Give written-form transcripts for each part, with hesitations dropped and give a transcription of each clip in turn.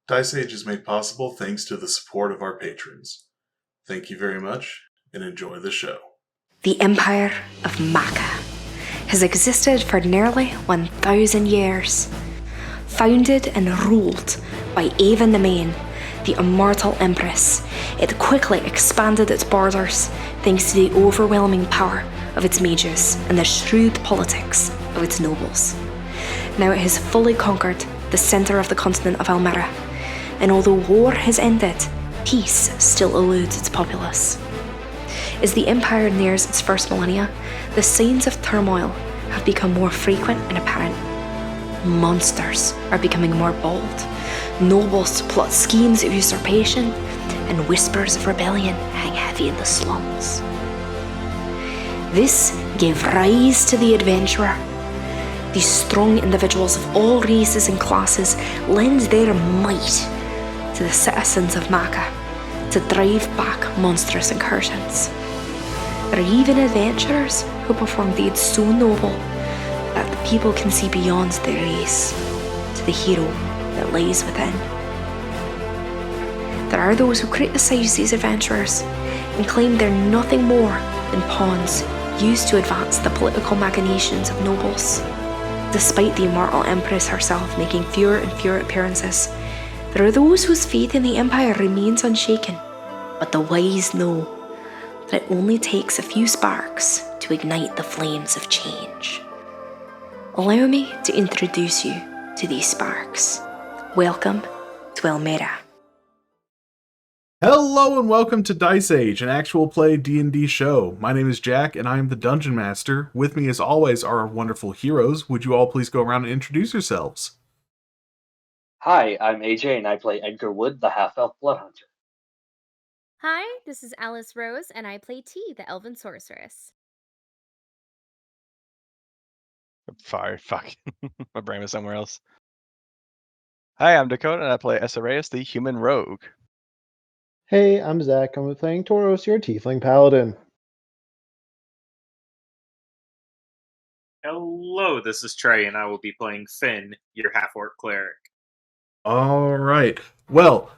Dice Age is made possible thanks to the support of our patrons. Thank you very much, and enjoy the show. The Empire of Maca has existed for nearly 1,000 years. Founded and ruled by Ava the Main, the immortal empress, it quickly expanded its borders thanks to the overwhelming power of its mages and the shrewd politics of its nobles. Now it has fully conquered the centre of the continent of Elmera, and although war has ended, peace still eludes its populace. As the Empire nears its first millennia, the signs of turmoil have become more frequent and apparent. Monsters are becoming more bold, nobles plot schemes of usurpation, and whispers of rebellion hang heavy in the slums. This gave rise to the adventurer. These strong individuals of all races and classes lend their might to the citizens of Maca to drive back monstrous incursions. There are even adventurers who perform deeds so noble that the people can see beyond their race to the hero that lies within. There are those who criticise these adventurers and claim they're nothing more than pawns used to advance the political machinations of nobles. Despite the immortal Empress herself making fewer and fewer appearances, there are those whose faith in the Empire remains unshaken. But the wise know that it only takes a few sparks to ignite the flames of change. Allow me to introduce you to these sparks. Welcome to Elmera. Hello and welcome to Dice Age, an actual play D&D show. My name is Jack and I am the Dungeon Master. With me as always are our wonderful heroes. Would you all please go around and introduce yourselves? Hi, I'm AJ and I play Edgar Wood, the half-elf blood hunter. Hi, this is Alice Rose and I play T, the elven sorceress. Fire, fuck. My brain was somewhere else. Hi, I'm Dakota and I play Esarius, the human rogue. Hey, I'm Zach. I'm playing Tauros, your tiefling paladin. Hello, this is Trey, and I will be playing Finn, your half-orc cleric. All right. Well,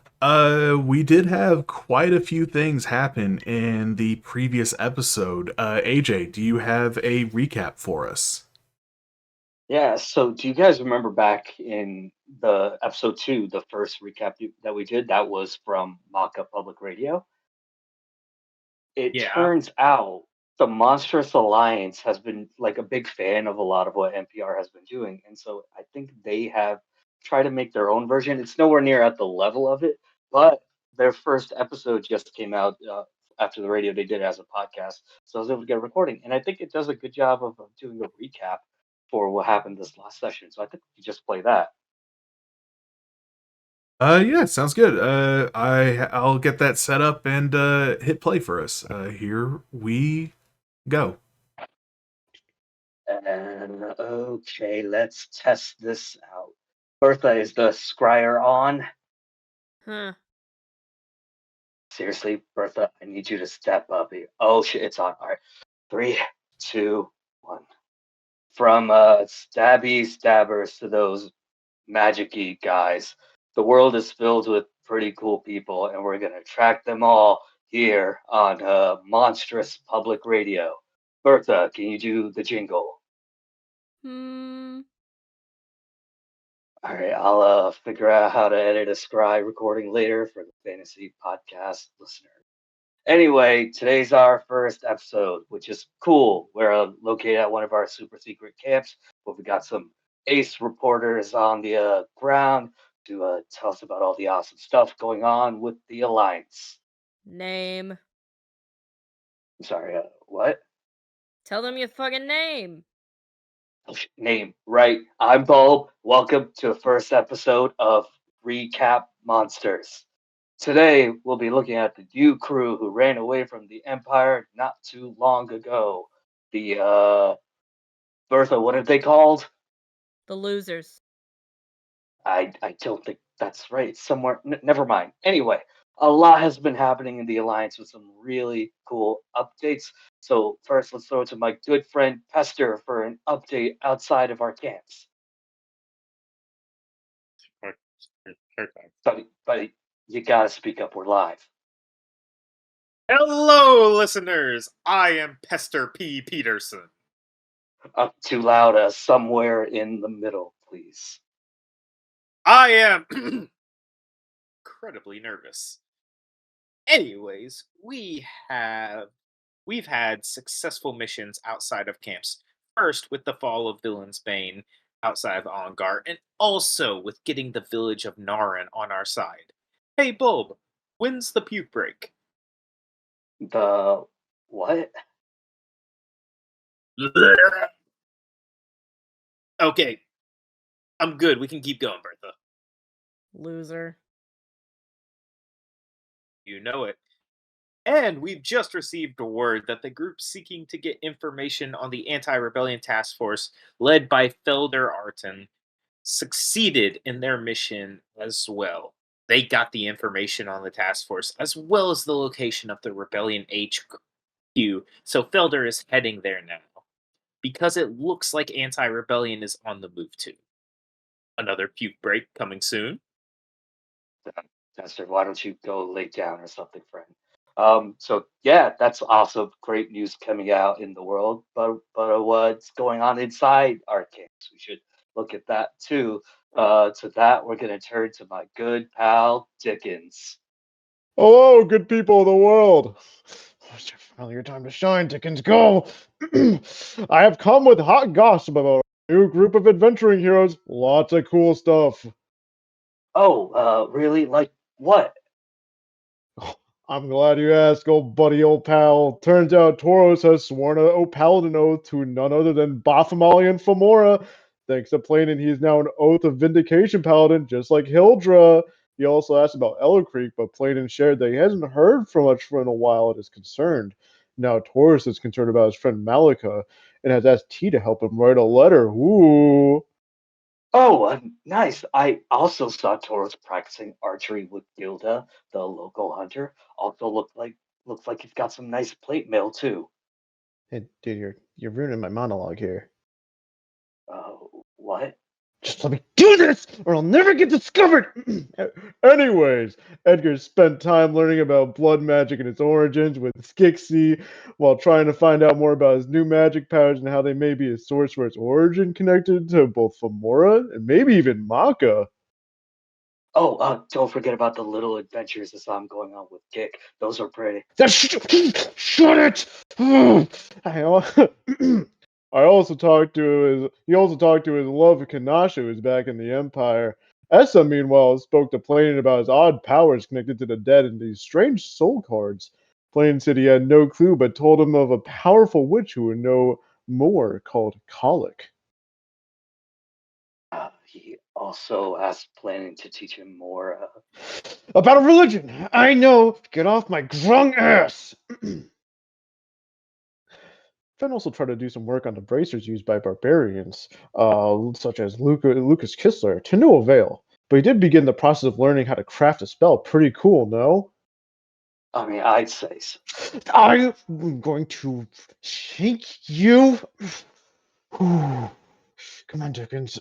we did have quite a few things happen in the previous episode. AJ, do you have a recap for us? Yeah, so do you guys remember back in the episode 2, the first recap that we did? That was from Maka Public Radio. It Yeah. turns out the Monstrous Alliance has been like a big fan of a lot of what NPR has been doing, and so I think they have tried to make their own version. It's nowhere near at the level of it, but their first episode just came out after the radio. They did it as a podcast, so I was able to get a recording, and I think it does a good job of doing a recap for what happened this last session. So I think we just play that. Yeah, sounds good. I'll get that set up and hit play for us. Here we go. And okay, let's test this out. Bertha, is the scryer on? Huh. Seriously, Bertha, I need you to step up here. Oh shit, it's on. All right. 3, 2, 1. From stabby stabbers to those magic-y guys, the world is filled with pretty cool people, and we're gonna track them all here on monstrous public radio. Bertha, can you do the jingle? All right, I'll figure out how to edit a scry recording later for the fantasy podcast listener. Anyway, today's our first episode, which is cool. We're located at one of our super secret camps, but we got some ace reporters on the ground to tell us about all the awesome stuff going on with the Alliance. Name. I'm sorry, what? Tell them your fucking name. Name, right. I'm Bulb. Welcome to the first episode of Recap Monsters. Today, we'll be looking at the new crew who ran away from the Empire not too long ago. The, Bertha, what are they called? The losers. I don't think that's right. It's somewhere, never mind. Anyway, a lot has been happening in the Alliance with some really cool updates. So first, let's throw it to my good friend Pester for an update outside of our camps. Okay. But you gotta speak up. We're live. Hello, listeners. I am Pester P. Peterson. Up too loud. Somewhere in the middle, please. I am incredibly nervous. Anyways, we've had successful missions outside of camps. First, with the fall of Villain's Bane outside of Ongar, and also with getting the village of Naran on our side. Hey, Bulb, when's the puke break? The what? Okay, I'm good. We can keep going, Bertha. Loser. You know it. And we've just received word that the group seeking to get information on the anti rebellion task force, led by Felder Arton, succeeded in their mission as well. They got the information on the task force as well as the location of the rebellion HQ, so Felder is heading there now. Because it looks like anti rebellion is on the move too. Another puke break coming soon. Tester, why don't you go lay down or something, friend? So yeah, that's also great news coming out in the world. But what's going on inside our camps? We should look at that too. To that, we're gonna turn to my good pal Dickens. Hello, good people of the world. It's finally your time to shine, Dickens. Go! I have come with hot gossip about a new group of adventuring heroes. Lots of cool stuff. Oh, really? Like what? I'm glad you asked, old buddy, old pal. Turns out Tauros has sworn a paladin oath to none other than Baphomet and Fomora. Thanks to Planin, he's now an Oath of Vindication paladin, just like Hildra. He also asked about Ella Creek, but Planin shared that he hasn't heard from much for in a while and is concerned. Now Taurus is concerned about his friend Malika and has asked T to help him write a letter. Ooh. Oh, nice. I also saw Toros practicing archery with Gilda, the local hunter. Also looks like he's got some nice plate mail too. Hey, dude, you're ruining my monologue here. What? Just let me do this, or I'll never get discovered! Anyways, Edgar spent time learning about blood magic and its origins with Skixie, while trying to find out more about his new magic powers and how they may be a source for its origin connected to both Fomora and maybe even Maka. Oh, don't forget about the little adventures I saw him going on with Gick. Those are pretty. Shut it! I also talked to he also talked to his love Kanasha, who's back in the Empire. Essa, meanwhile, spoke to Plain about his odd powers connected to the dead and these strange soul cards. Plain said he had no clue, but told him of a powerful witch who would know more called Colic. He also asked planning to teach him more. About a religion! I know! Get off my grung ass! Fenn also tried to do some work on the bracers used by barbarians, such as Lucas Kistler, to no avail. But he did begin the process of learning how to craft a spell. Pretty cool, no? I mean, I'd say so. I'm going to shake you. Come on, Dickens.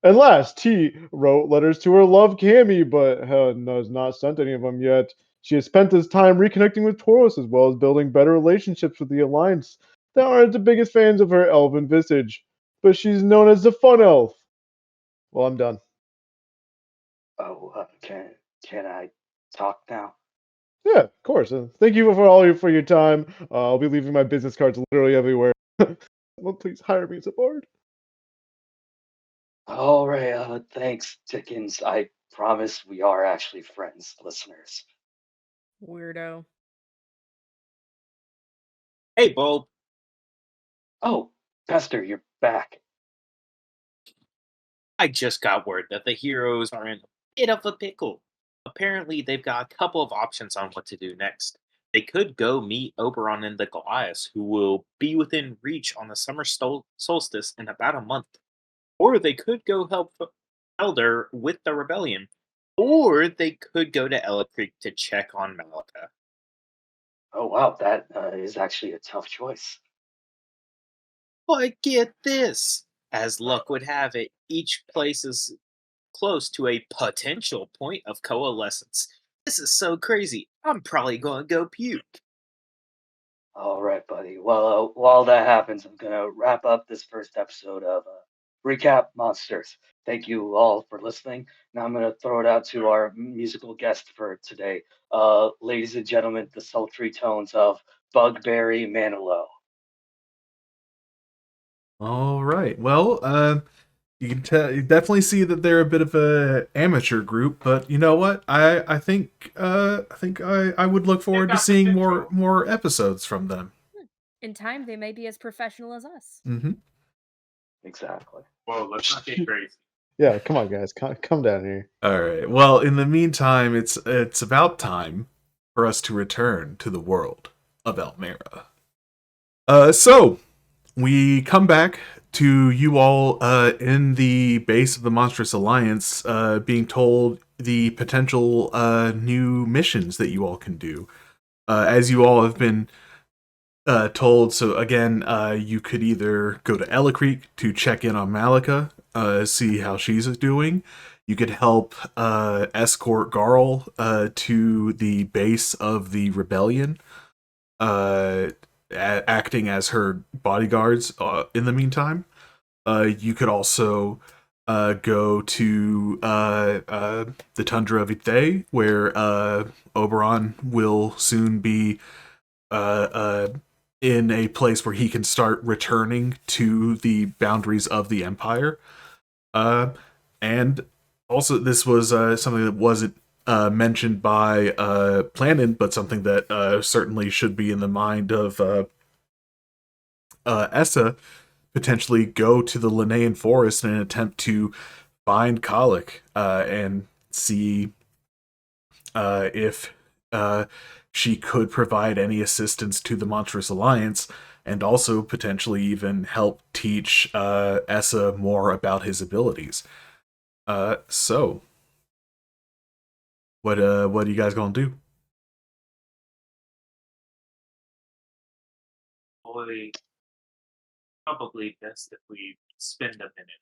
And last, T wrote letters to her love Cammy, but has not sent any of them yet. She has spent this time reconnecting with Tauros as well as building better relationships with the Alliance. They aren't the biggest fans of her elven visage, but she's known as the fun elf. Well, I'm done. Oh, can I talk now? Yeah, of course. Thank you for all for your time. I'll be leaving my business cards literally everywhere. Well, please hire me as a bard. All right. Thanks, Dickens. I promise we are actually friends, listeners. Weirdo. Hey, Bulb. Oh, Pester, you're back. I just got word that the heroes are in a bit of a pickle. Apparently, they've got a couple of options on what to do next. They could go meet Oberon and the Goliaths, who will be within reach on the summer solstice in about a month. Or they could go help Elder with the rebellion. Or they could go to Ella Creek to check on Malika. Oh wow, that is actually a tough choice. But get this! As luck would have it, each place is close to a potential point of coalescence. This is so crazy. I'm probably going to go puke. All right, buddy. Well, while that happens, I'm gonna wrap up this first episode of Recap Monsters. Thank you all for listening. Now I'm gonna throw it out to our musical guest for today, ladies and gentlemen, the sultry tones of Bugberry Manilow. All right. Well, you can you definitely see that they're a bit of a amateur group, but you know what? I would look forward to got seeing potential. more episodes from them. In time, they may be as professional as us. Mm-hmm. Exactly. Whoa, let's not get crazy. Yeah, come on, guys, come down here. All right. Well, in the meantime, it's about time for us to return to the world of Elmera. So we come back to you all in the base of the Monstrous Alliance, being told the potential new missions that you all can do. As you all have been told, so again, you could either go to Ella Creek to check in on Malika, see how she's doing. You could help escort Garl to the base of the rebellion, acting as her bodyguards in the meantime. You could also go to the Tundra of Ithay, where Oberon will soon be in a place where he can start returning to the boundaries of the Empire. And also, this was something that wasn't mentioned by Planin, but something that certainly should be in the mind of Essa. Potentially go to the Linnaean Forest in an attempt to find Kalik and see if she could provide any assistance to the Monstrous Alliance, and also potentially even help teach Essa more about his abilities. So, what are you guys gonna do? Boy, probably best if we spend a minute.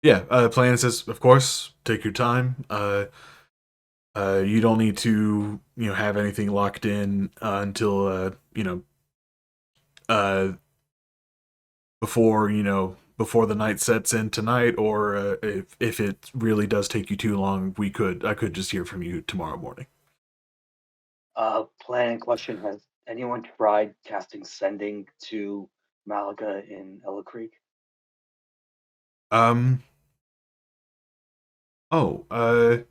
Yeah, Plan says, of course, take your time. You don't need to, have anything locked in until before the night sets in tonight, or if it really does take you too long, I could just hear from you tomorrow morning. Planning question: has anyone tried casting sending to Malika in Ella Creek? Um. Oh.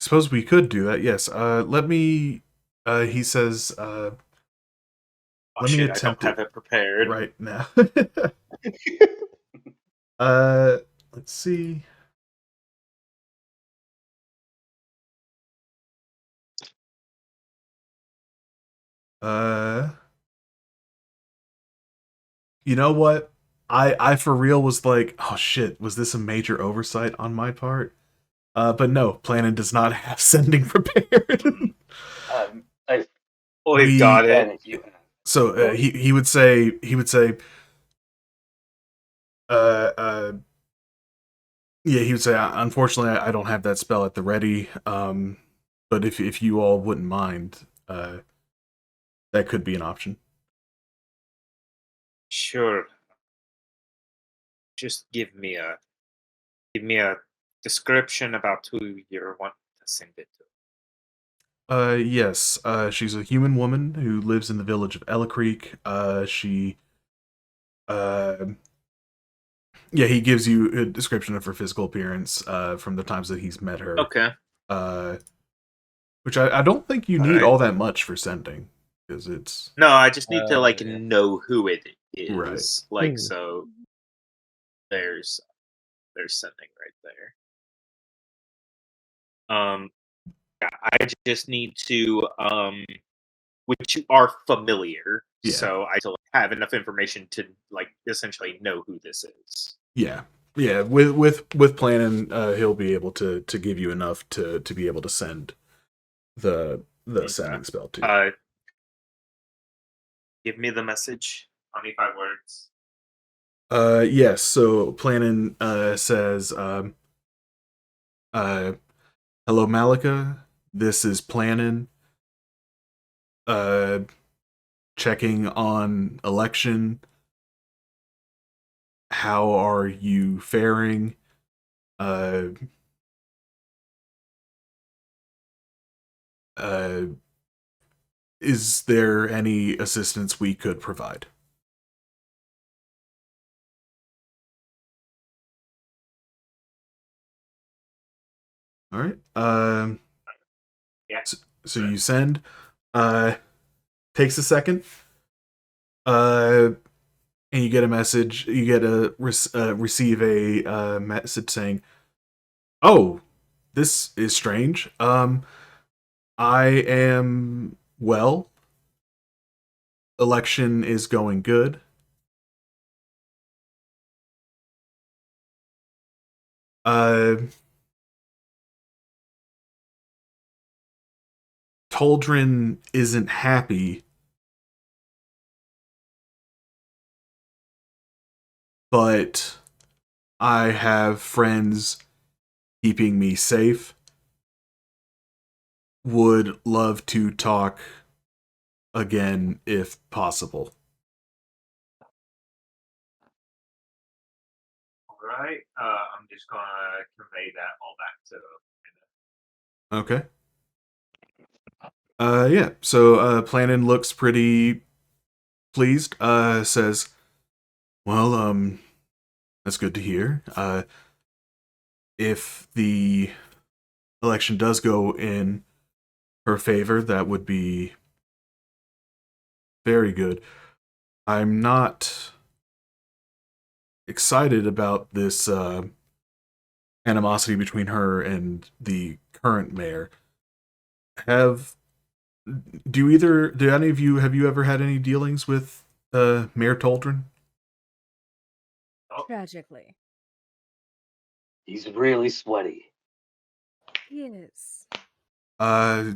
Suppose we could do that. Yes. Let me. He says. Oh, Let me shit, I attempt don't have it prepared. right now. Let's see. You know what? I for real was like, oh shit, was this a major oversight on my part? But no, Planet does not have sending prepared. I Oh, we've got it. Planet, you have. So he would say uh yeah, he would say, unfortunately, I don't have that spell at the ready. But if you all wouldn't mind, that could be an option. Sure. Just give me a description about who you're wanting to send it to. Yes. She's a human woman who lives in the village of Ella Creek. She yeah, he gives you a description of her physical appearance from the times that he's met her. Okay. Which I don't think you need Alright. all that much for sending, because it's No, I just need to yeah. know who it is. Right. Like, so there's sending right there. Yeah, I just need to which you are familiar, Yeah. so I have enough information to essentially know who this is. Yeah. With planning, he'll be able to give you enough to be able to send the sending spell to. Give me the message. 25 words. Yes. So Planin says, "Hello, Malika. This is Planin. Uh, checking on election. How are you faring? Uh, uh, is there any assistance we could provide?" All right. Yeah. So you send. Takes a second. And you get a message. You get a receive a message saying, "Oh, this is strange. I am well. Election is going good. Uh, Toldrin isn't happy, but I have friends keeping me safe. Would love to talk again if possible." All right. I'm just gonna convey that all back to. Okay. Yeah. So Planin looks pretty pleased. Says, "Well, that's good to hear. If the election does go in her favor, that would be very good. I'm not excited about this animosity between her and the current mayor. Have do any of you have you ever had any dealings with Mayor Toldrin?" Tragically. He's really sweaty. He is. Uh,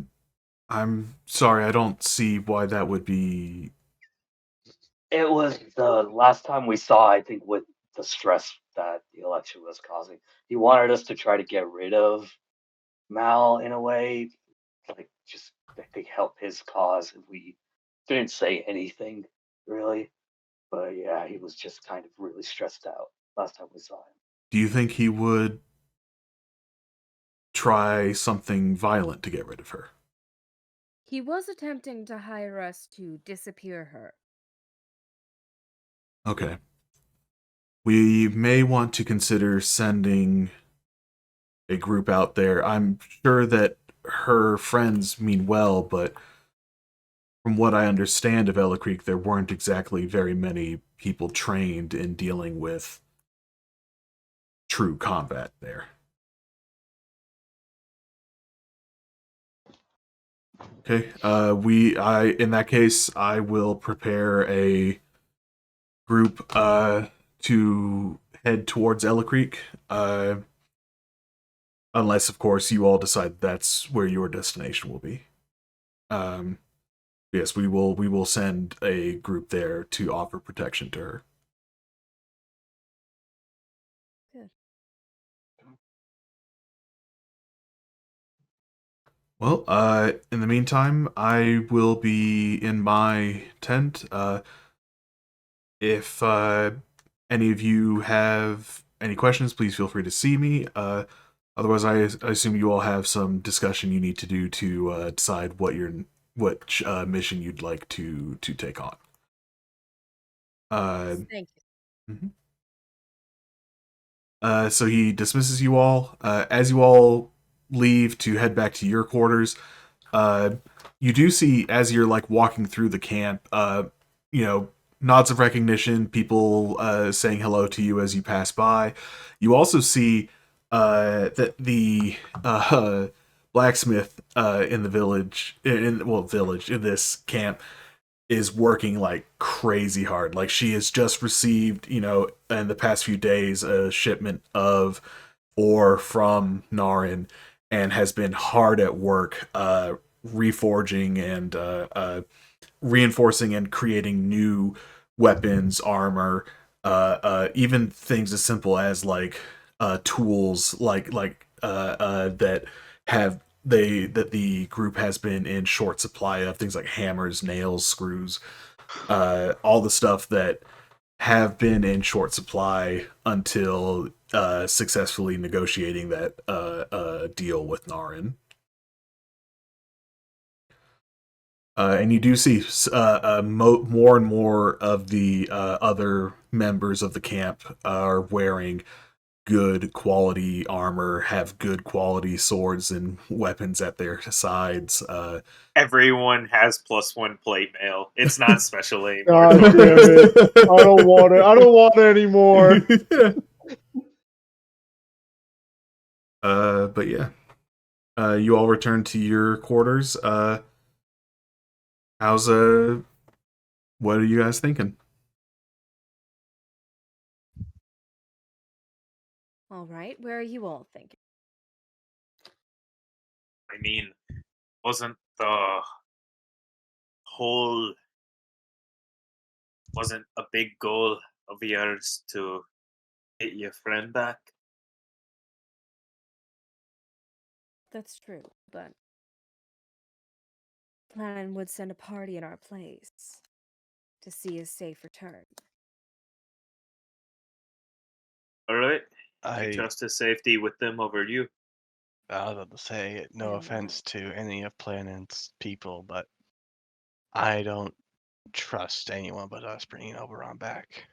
I'm sorry, I don't see why that would be. It was the last time we saw, I think, with the stress that the election was causing. He wanted us to try to get rid of Mal in a way, like just I think help his cause. And we didn't say anything really, but yeah, he was just kind of really stressed out last time we saw him. Do you think he would try something violent to get rid of her? He was attempting to hire us to disappear her. Okay. We may want to consider sending a group out there. I'm sure that her friends mean well, but from what I understand of Ella Creek, there weren't exactly very many people trained in dealing with true combat there. Okay. In that case, I will prepare a group to head towards Ella Creek. Unless, of course, you all decide that's where your destination will be. Um, yes, we will send a group there to offer protection to her. Good. Well, in the meantime, I will be in my tent. If any of you have any questions, please feel free to see me. Otherwise, I assume you all have some discussion you need to do to decide what mission you'd like to take on. Thank you. Mhm. So he dismisses you all. As you all leave to head back to your quarters, uh, you do see as you're like walking through the camp, you know, nods of recognition, people saying hello to you as you pass by. You also see that the blacksmith in the village, village in this camp is working like crazy hard. Like she has just received, in the past few days, a shipment of ore from Narin and has been hard at work reforging and reinforcing and creating new weapons, armor, even things as simple as like tools that the group has been in short supply of, things like hammers, nails, screws, all the stuff that have been in short supply until successfully negotiating that deal with Narin. And you do see more and more of the other members of the camp are wearing good quality armor, have good quality swords and weapons at their sides. Everyone has +1 plate mail. It's not special anymore. God damn it! I don't want it. I don't want it anymore. But yeah, you all return to your quarters. How's what are you guys thinking? All right, where are you all thinking? I mean, wasn't the whole wasn't a big goal of yours to get your friend back? That's true, but Plan would send a party in our place to see his safe return. All right, you I trust his safety with them over you. I was about to say, no Yeah, offense to any of Planet's people, but I don't trust anyone but us bringing Oberon back.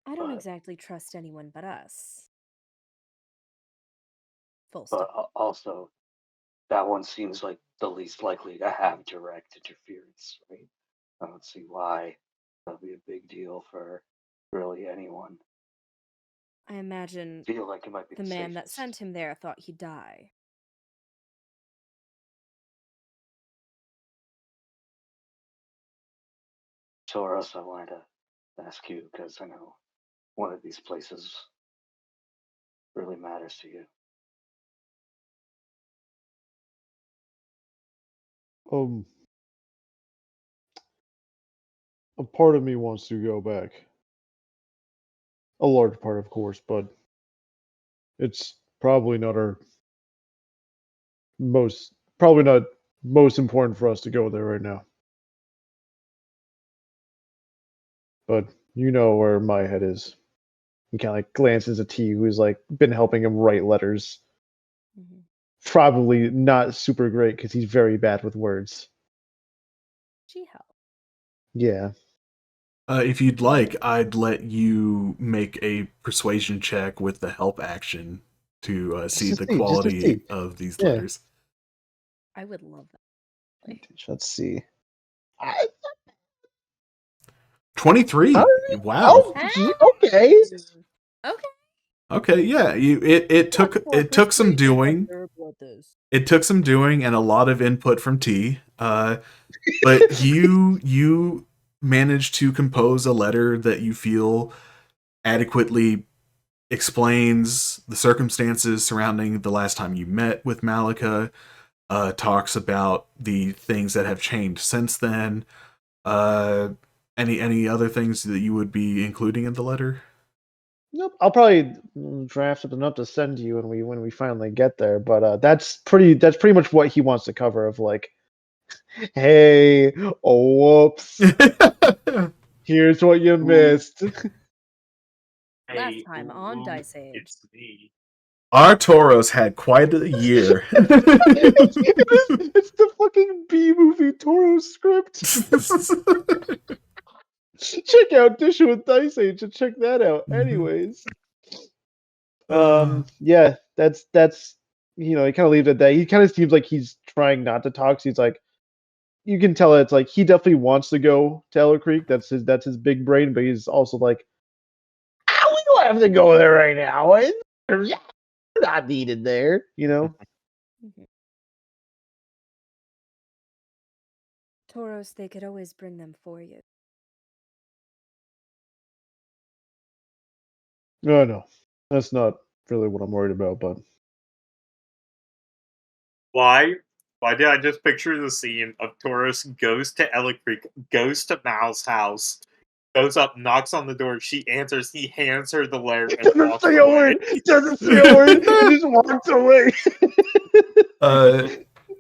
I don't But exactly trust anyone but us. Full but stop. also that one seems like the least likely to have direct interference, right? I don't see why that'll be a big deal for really anyone. I imagine Feel like it might be the the man that safest. sent him there thought he'd die. Soros, I wanted to ask you because I know one of these places really matters to you. Um, a part of me wants to go back. A large part, of course, but it's probably not our probably not most important for us to go there right now. But you know where my head is. He kind of like glances at T, who's like been helping him write letters. Mhm. Probably not super great because he's very bad with words. She helped. Yeah. If you'd like, I'd let you make a persuasion check with the help action to see the Just to quality see. of these Yeah. letters. I would love that. Let's see. I, 23. Wow. oh, okay. Okay. Okay, yeah. It took some doing. It took some doing and a lot of input from T. But you managed to compose a letter that you feel adequately explains the circumstances surrounding the last time you met with Malika, talks about the things that have changed since then. Uh, any other things that you would be including in the letter? Nope. I'll probably draft something up to send to you when we finally get there. But that's pretty much what he wants to cover. Of like, hey, oh whoops, here's what you missed. Last Hey, time on Dice Age. it's me. Our Toros had quite a year. It's the fucking B movie Toro script. Check out Dish with Dice Age and check that out. Anyways, yeah, that's he kind of leaves it at that. He kind of seems like he's trying not to talk. So he's like, you can tell it's like he definitely wants to go to Eller Creek. That's his big brain, but he's also like, we don't have to go there right now. We're not needed there. Mhm. Tauros, they could always bring them for you. No, that's not really what I'm worried about. But Why? Why did I just picture the scene of Taurus goes to Ella Creek, goes to Mal's house, Goes up, knocks on the door. She answers. He hands her the letter and Doesn't walks say a away. word. Doesn't say a word. He just walks away.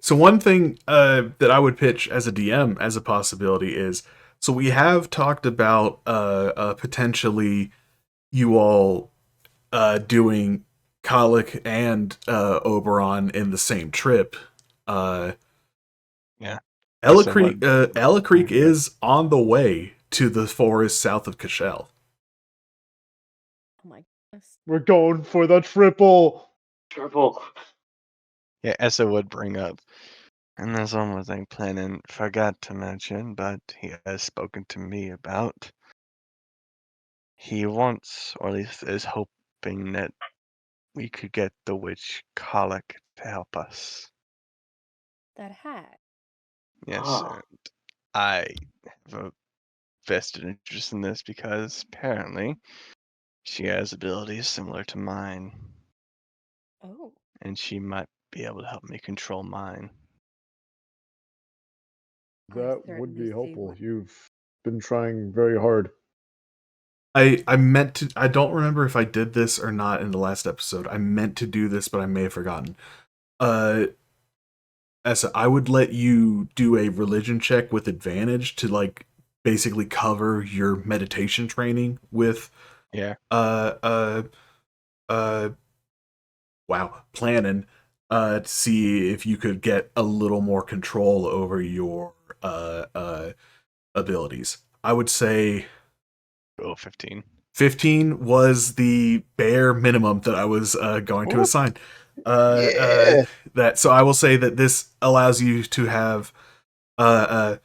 So one thing that I would pitch as a DM as a possibility is, so we have talked about potentially you all doing Colic and Oberon in the same trip. Yeah. Ella So Creek, what- Ella Creek is on the way to the forest south of Cashel. Oh my goodness. We're going for the triple. Triple. Yeah, Essa would bring up. And there's one more thing Planin forgot to mention, but he has spoken to me about. He wants, or at least is hoping that we could get the witch Colic to help us. That hat. Yes, Ah. and I have a vested interest in this because apparently she has abilities similar to mine, Oh. and she might be able to help me control mine. I That would certainly be see helpful. why. You've been trying very hard. I meant to. I don't remember if I did this or not in the last episode. I meant to do this, but I may have forgotten. Essa, I would let you do a religion check with advantage to like basically cover your meditation training with Yeah. uh planning to see if you could get a little more control over your abilities. I would say Oh, 15. 15 was the bare minimum that I was going to Ooh. assign. Yeah. That so I will say that this allows you to have not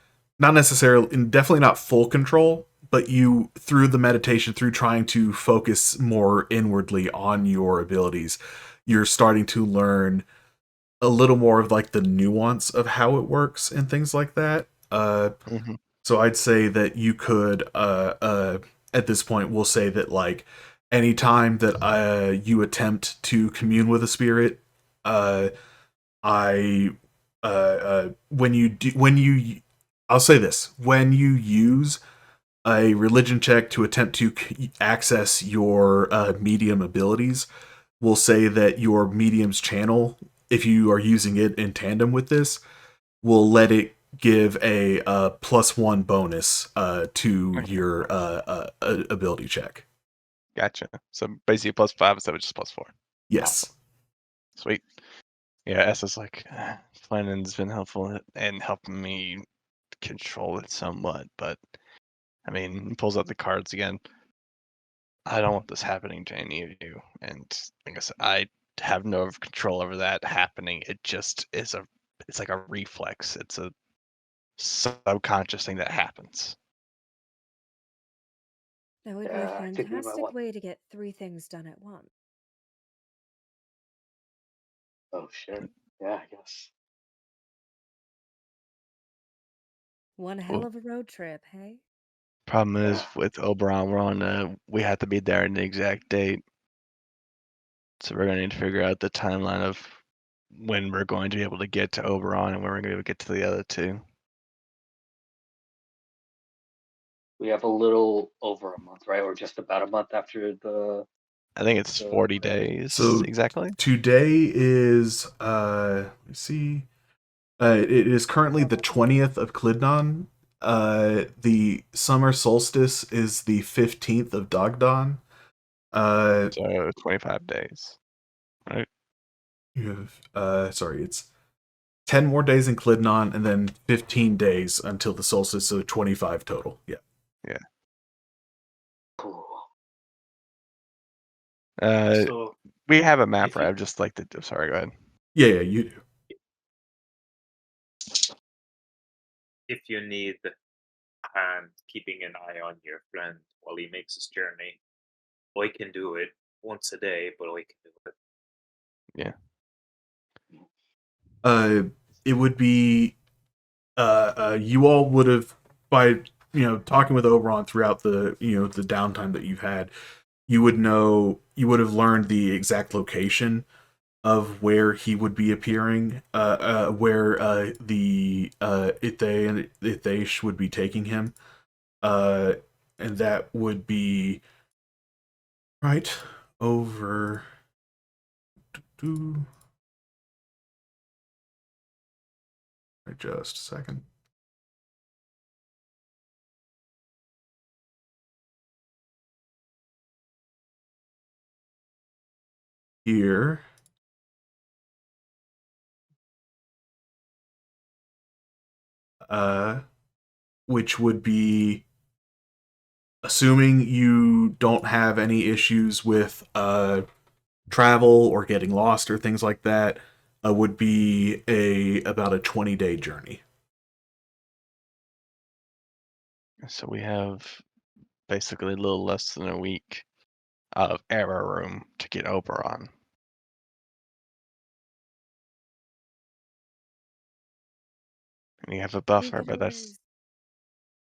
necessarily, definitely not full control, but you through the meditation, through trying to focus more inwardly on your abilities, you're starting to learn a little more of like the nuance of how it works and things like that. Mhm. So I'd say that you could at this point we'll say that like anytime that you attempt to commune with a spirit, I when you do, when you I'll say this, when you use a religion check to attempt to access your medium abilities, we'll say that your medium's channel, if you are using it in tandem with this, will let it give a +1 bonus to Okay. your ability check. Gotcha. So basically +5 instead of just +4. Yes. Sweet. Yeah, Essa's like, Planning's been helpful in helping me control it somewhat, but I mean, he pulls out the cards again. I don't want this happening to any of you, and like I said, I have no control over that happening. It just is it's like a reflex. It's a subconscious thing that happens. That would be a Yeah, I think we might fantastic want. way to get 3 things done at once. Oh shit. Yeah, I guess. One hell Well, of a road trip, hey? problem is Yeah. with Oberon, we have to be there in the exact date, so we're gonna need to figure out the timeline of when we're going to be able to get to Oberon and when we're going to be able to get to the other two. We have a little over a month, right? Or just about a month after the. I think it's 40 days So exactly. today is let me see. It is currently the 20th of Clidnon. The summer solstice is the 15th of Dogdon. So 25 days, right? You have sorry, it's 10 more days in Clidnon and then 15 days until the solstice, so 25 total. Yeah. Yeah. Cool. So We have a map, if right? you I'd just like to. Sorry, go ahead. Yeah, you do. if you need a hand keeping an eye on your friend while he makes his journey, I can do it once a day, but I can do it. Yeah. It would be you all would have by talking with Oberon throughout the the downtime that you've had, you would have learned the exact location of where he would be appearing, where the Ithaish would be taking him. and that would be right over. Just a second. Here. Which would be assuming you don't have any issues with travel or getting lost or things like that, would be about a 20-day journey. So we have basically a little less than a week of error room to get Oberon. And you have a buffer, but that's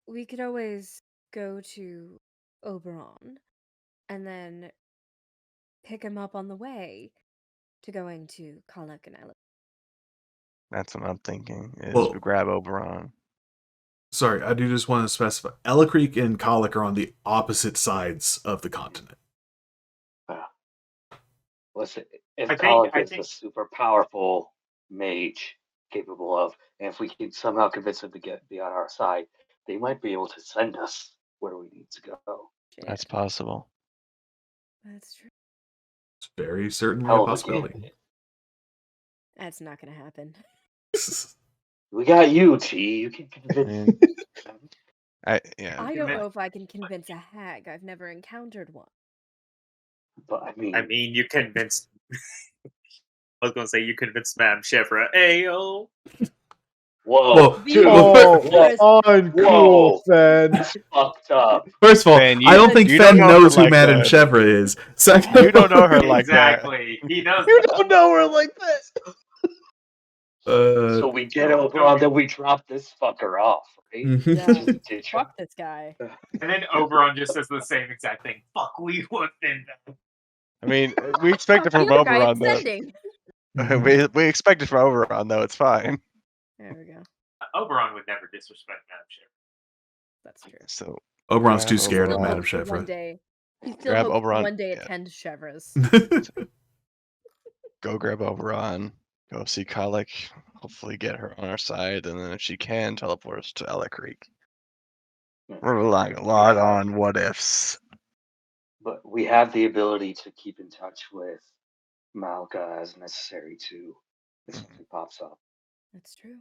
We could always go to Oberon and then pick him up on the way to going to Colic and Ella. that's what I'm thinking. Is Well- we grab Oberon. Sorry, I do just want to specify. Ella Creek and Colic are on the opposite sides of the continent. Listen, if I think- Colic I is a think- super powerful mage capable of, and if we can somehow convince them to be on our side, they might be able to send us where we need to go. That's Shit, possible. that's true. It's very certainly Hell a of a possibility. gambit. That's not gonna happen. We got you, T. You can convince them. I Yeah. don't know if I can convince a hag. I've never encountered one. But I mean, you convinced. I was gonna say you convinced Madame Chevra. Ayo. whoa, Well, dude, well, Oh, uncool, Whoa. Fen. that's fucked up. First of all, Fen, I don't think you don't Fen know her knows who like Madame that. Chevra is. Second, You don't know her like that. Exactly. He knows. You don't know her like that. So we get Oberon, then we drop this fucker off, right? mhm. Yeah. Just ditch him. Fuck this guy. And then Oberon just says the same exact thing. Fuck, we whooped him. I mean, we expect it from The other guy Oberon, though. ascending. we expect it from Oberon, though. It's fine. There we go. Oberon would never disrespect Madame Chevra. That's true. So Oberon's grab too scared of Oberon. Madame Hopes to one Chevra. day. He still Grab hopes to Oberon, one day yeah. attend Chevra's. Go grab Oberon. Go see Colic. Hopefully get her on our side, and then if she can, teleport us to Ella Creek. We're relying a lot on what ifs. But we have the ability to keep in touch with Malka as necessary too, if something pops up. That's true.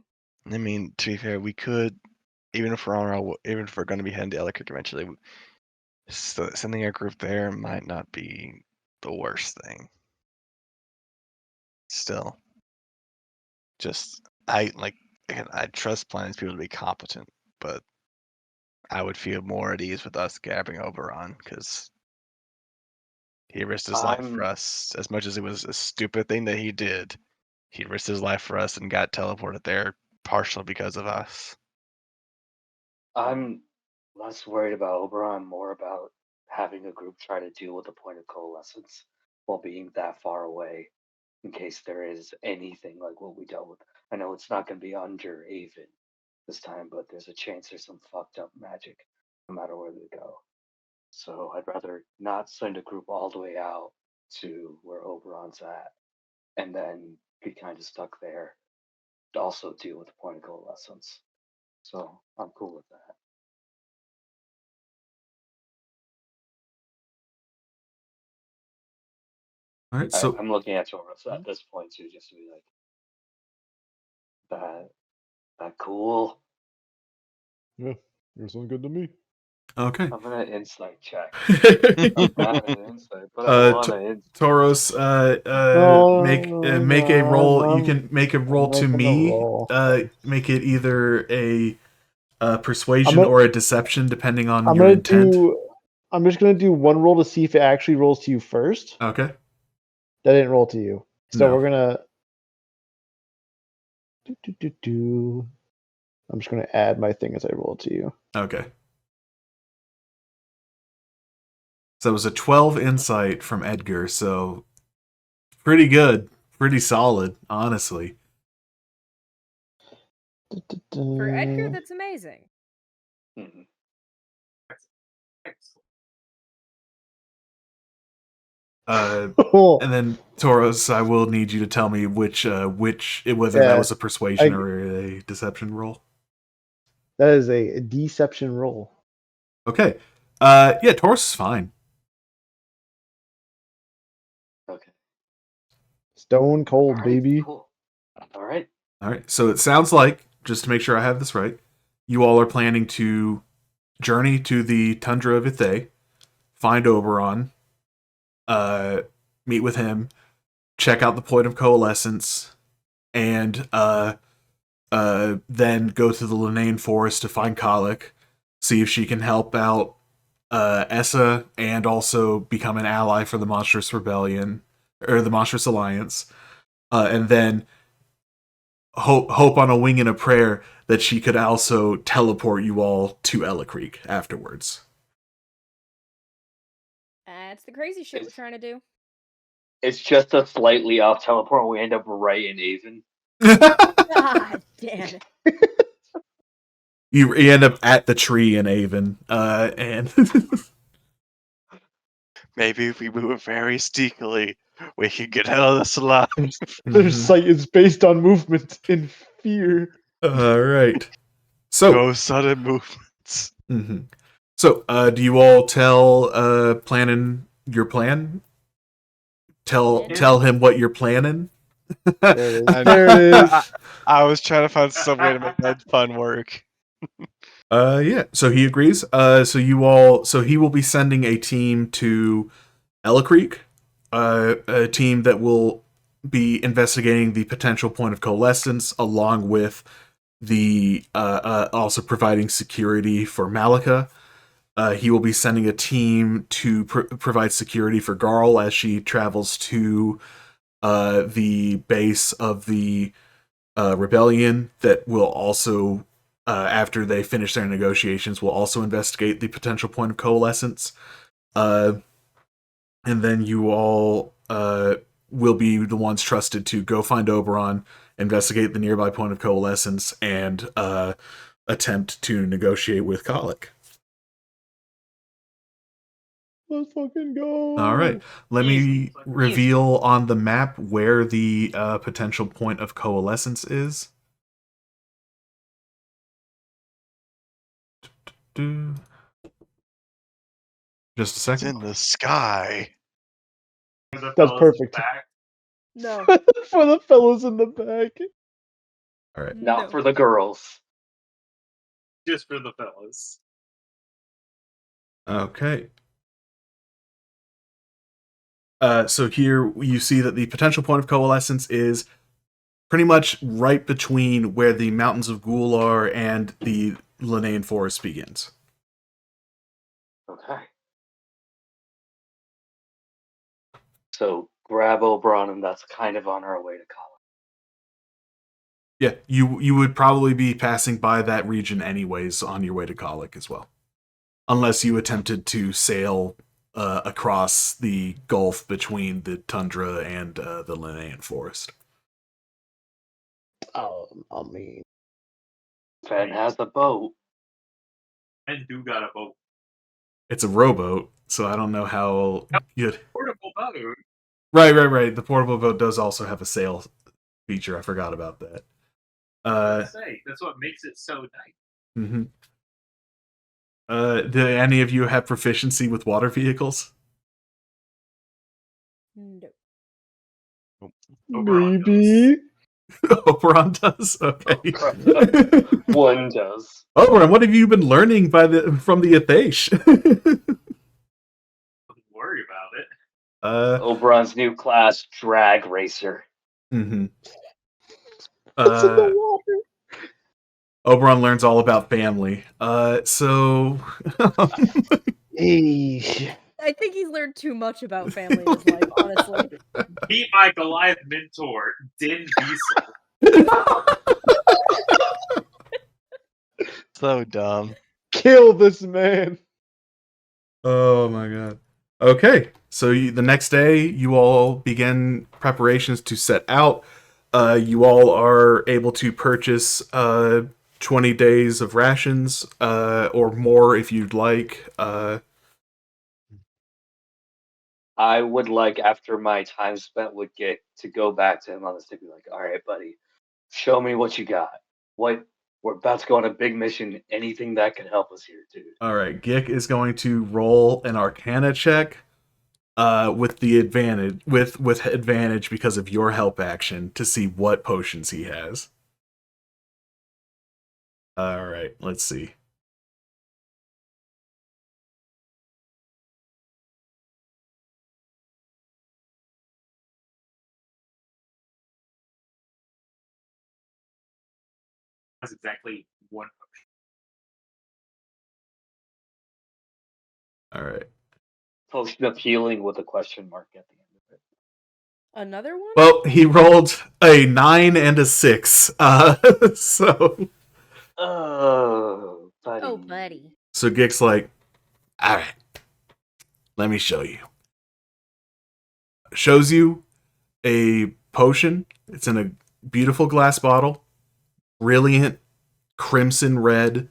I mean, to be fair, we could, even if we're on our, even if we're going to be heading to Ella Creek eventually, sending a group there might not be the worst thing. Still, just again, I trust Planet's people to be competent, but I would feel more at ease with us grabbing Oberon because he risked his life for us. As much as it was a stupid thing that he did, he risked his life for us and got teleported there partially because of us. I'm less worried about Oberon, more about having a group try to deal with the point of coalescence while being that far away in case there is anything like what we dealt with. I know it's not going to be under Avon this time, but there's a chance there's some fucked up magic no matter where they go. So I'd rather not send a group all the way out to where Oberon's at and then be kind of stuck there to also deal with the point of coalescence. So I'm cool with that. All right, so I'm looking at Taurus at this point too, just to be like, that cool. Yeah, you're sound good to me. okay. I'm gonna insight check. I'm bad at insight, but I want to insight. Tauros, make a roll. You can make a roll to making a me. roll. Make it either a persuasion or a deception, depending on I'm your gonna intent. I'm just gonna do one roll to see if it actually rolls to you first. Okay. That didn't roll to you, so No. we're gonna. I'm just gonna add my thing as I roll to you. Okay. So it was a 12 insight from Edgar, so pretty good. Pretty solid, honestly. For Edgar, that's amazing. Mhm. And then Tauros, I will need you to tell me which whether that Yeah, was a persuasion I- or a deception roll. that is a deception roll. Okay. Yeah, Tauros is fine. Okay. Stone cold, Alright, baby. Cool. All right. All right. So it sounds like, just to make sure I have this right, you all are planning to journey to the tundra of Ithay, find Oberon, meet with him, check out the point of coalescence, and then go to the Linane Forest to find Kalik, see if she can help out Essa, and also become an ally for the Monstrous Rebellion or the Monstrous Alliance, and then hope on a wing and a prayer that she could also teleport you all to Ella Creek afterwards. That's the crazy shit we're trying to do. It's just a slightly off teleport. We end up right in Avon. God damn it. You end up at the tree in Avon, and Maybe if we move very sneakily, we can get out of this alive. Their sight is based on movement and fear. All right. So, No sudden movements. So, do you all tell planning your plan? Tell him what you're planning. There it is. There it is. I was trying to find some way to make that fun work. Yeah. So he agrees. So he will be sending a team to Ella Creek, a team that will be investigating the potential point of coalescence, along with the also providing security for Malika. He will be sending a team to provide security for Garl as she travels to the base of the rebellion. That will also, after they finish their negotiations, will also investigate the potential point of coalescence. And then you all will be the ones trusted to go find Oberon, investigate the nearby point of coalescence, and attempt to negotiate with Kalik. Let's fucking go. All right. Let me reveal on the map where the potential point of coalescence is. Just a It's second. in the sky. That's perfect. No. For the fellas in the back. All right. Not for the girls. Just for the fellas. Okay. So here you see that the potential point of coalescence is pretty much right between where the Mountains of Ghoul are and the Linane Forest begins. Okay. So grab Oberon, and that's kind of on our way to college. Yeah, you would probably be passing by that region anyways on your way to Kalik as well. Unless you attempted to sail across the gulf between the tundra and the Linnaean forest. I mean, Fen has the boat. And do got a boat. It's a rowboat, so I don't know how good. Portable boat. Right. The portable boat does also have a sail feature. I forgot about that. That's what makes it so nice. Mm-hmm. Do any of you have proficiency with water vehicles? No. maybe. Oberon does? Okay. One does. Oberon, what have you been learning from the Atheish? Don't worry about it. Oberon's new class, Drag Racer. Mm-hmm. What's in the water? Oberon learns all about family. So Hey. I think he's learned too much about family in his life, honestly. Meet my Goliath mentor, Din Diesel. So dumb. Kill this man. Oh my god. Okay, so the next day, you all begin preparations to set out. You all are able to purchase 20 days of rations, or more if you'd like. I would like, after my time spent with Gik, to go back to him on the stick and be like, all right, buddy, show me what you got. We're about to go on a big mission. Anything that can help us here, dude. All right, Gik is going to roll an Arcana check with the advantage because of your help action to see what potions he has. All right, let's see. That's exactly one All right. Potion of healing with a question mark at the end of it. Another one? Well, he rolled a 9 and a 6. So. Oh, buddy. Oh, buddy. So Gik's like, all right, let me show you. Shows you a potion. It's in a beautiful glass bottle, brilliant crimson red.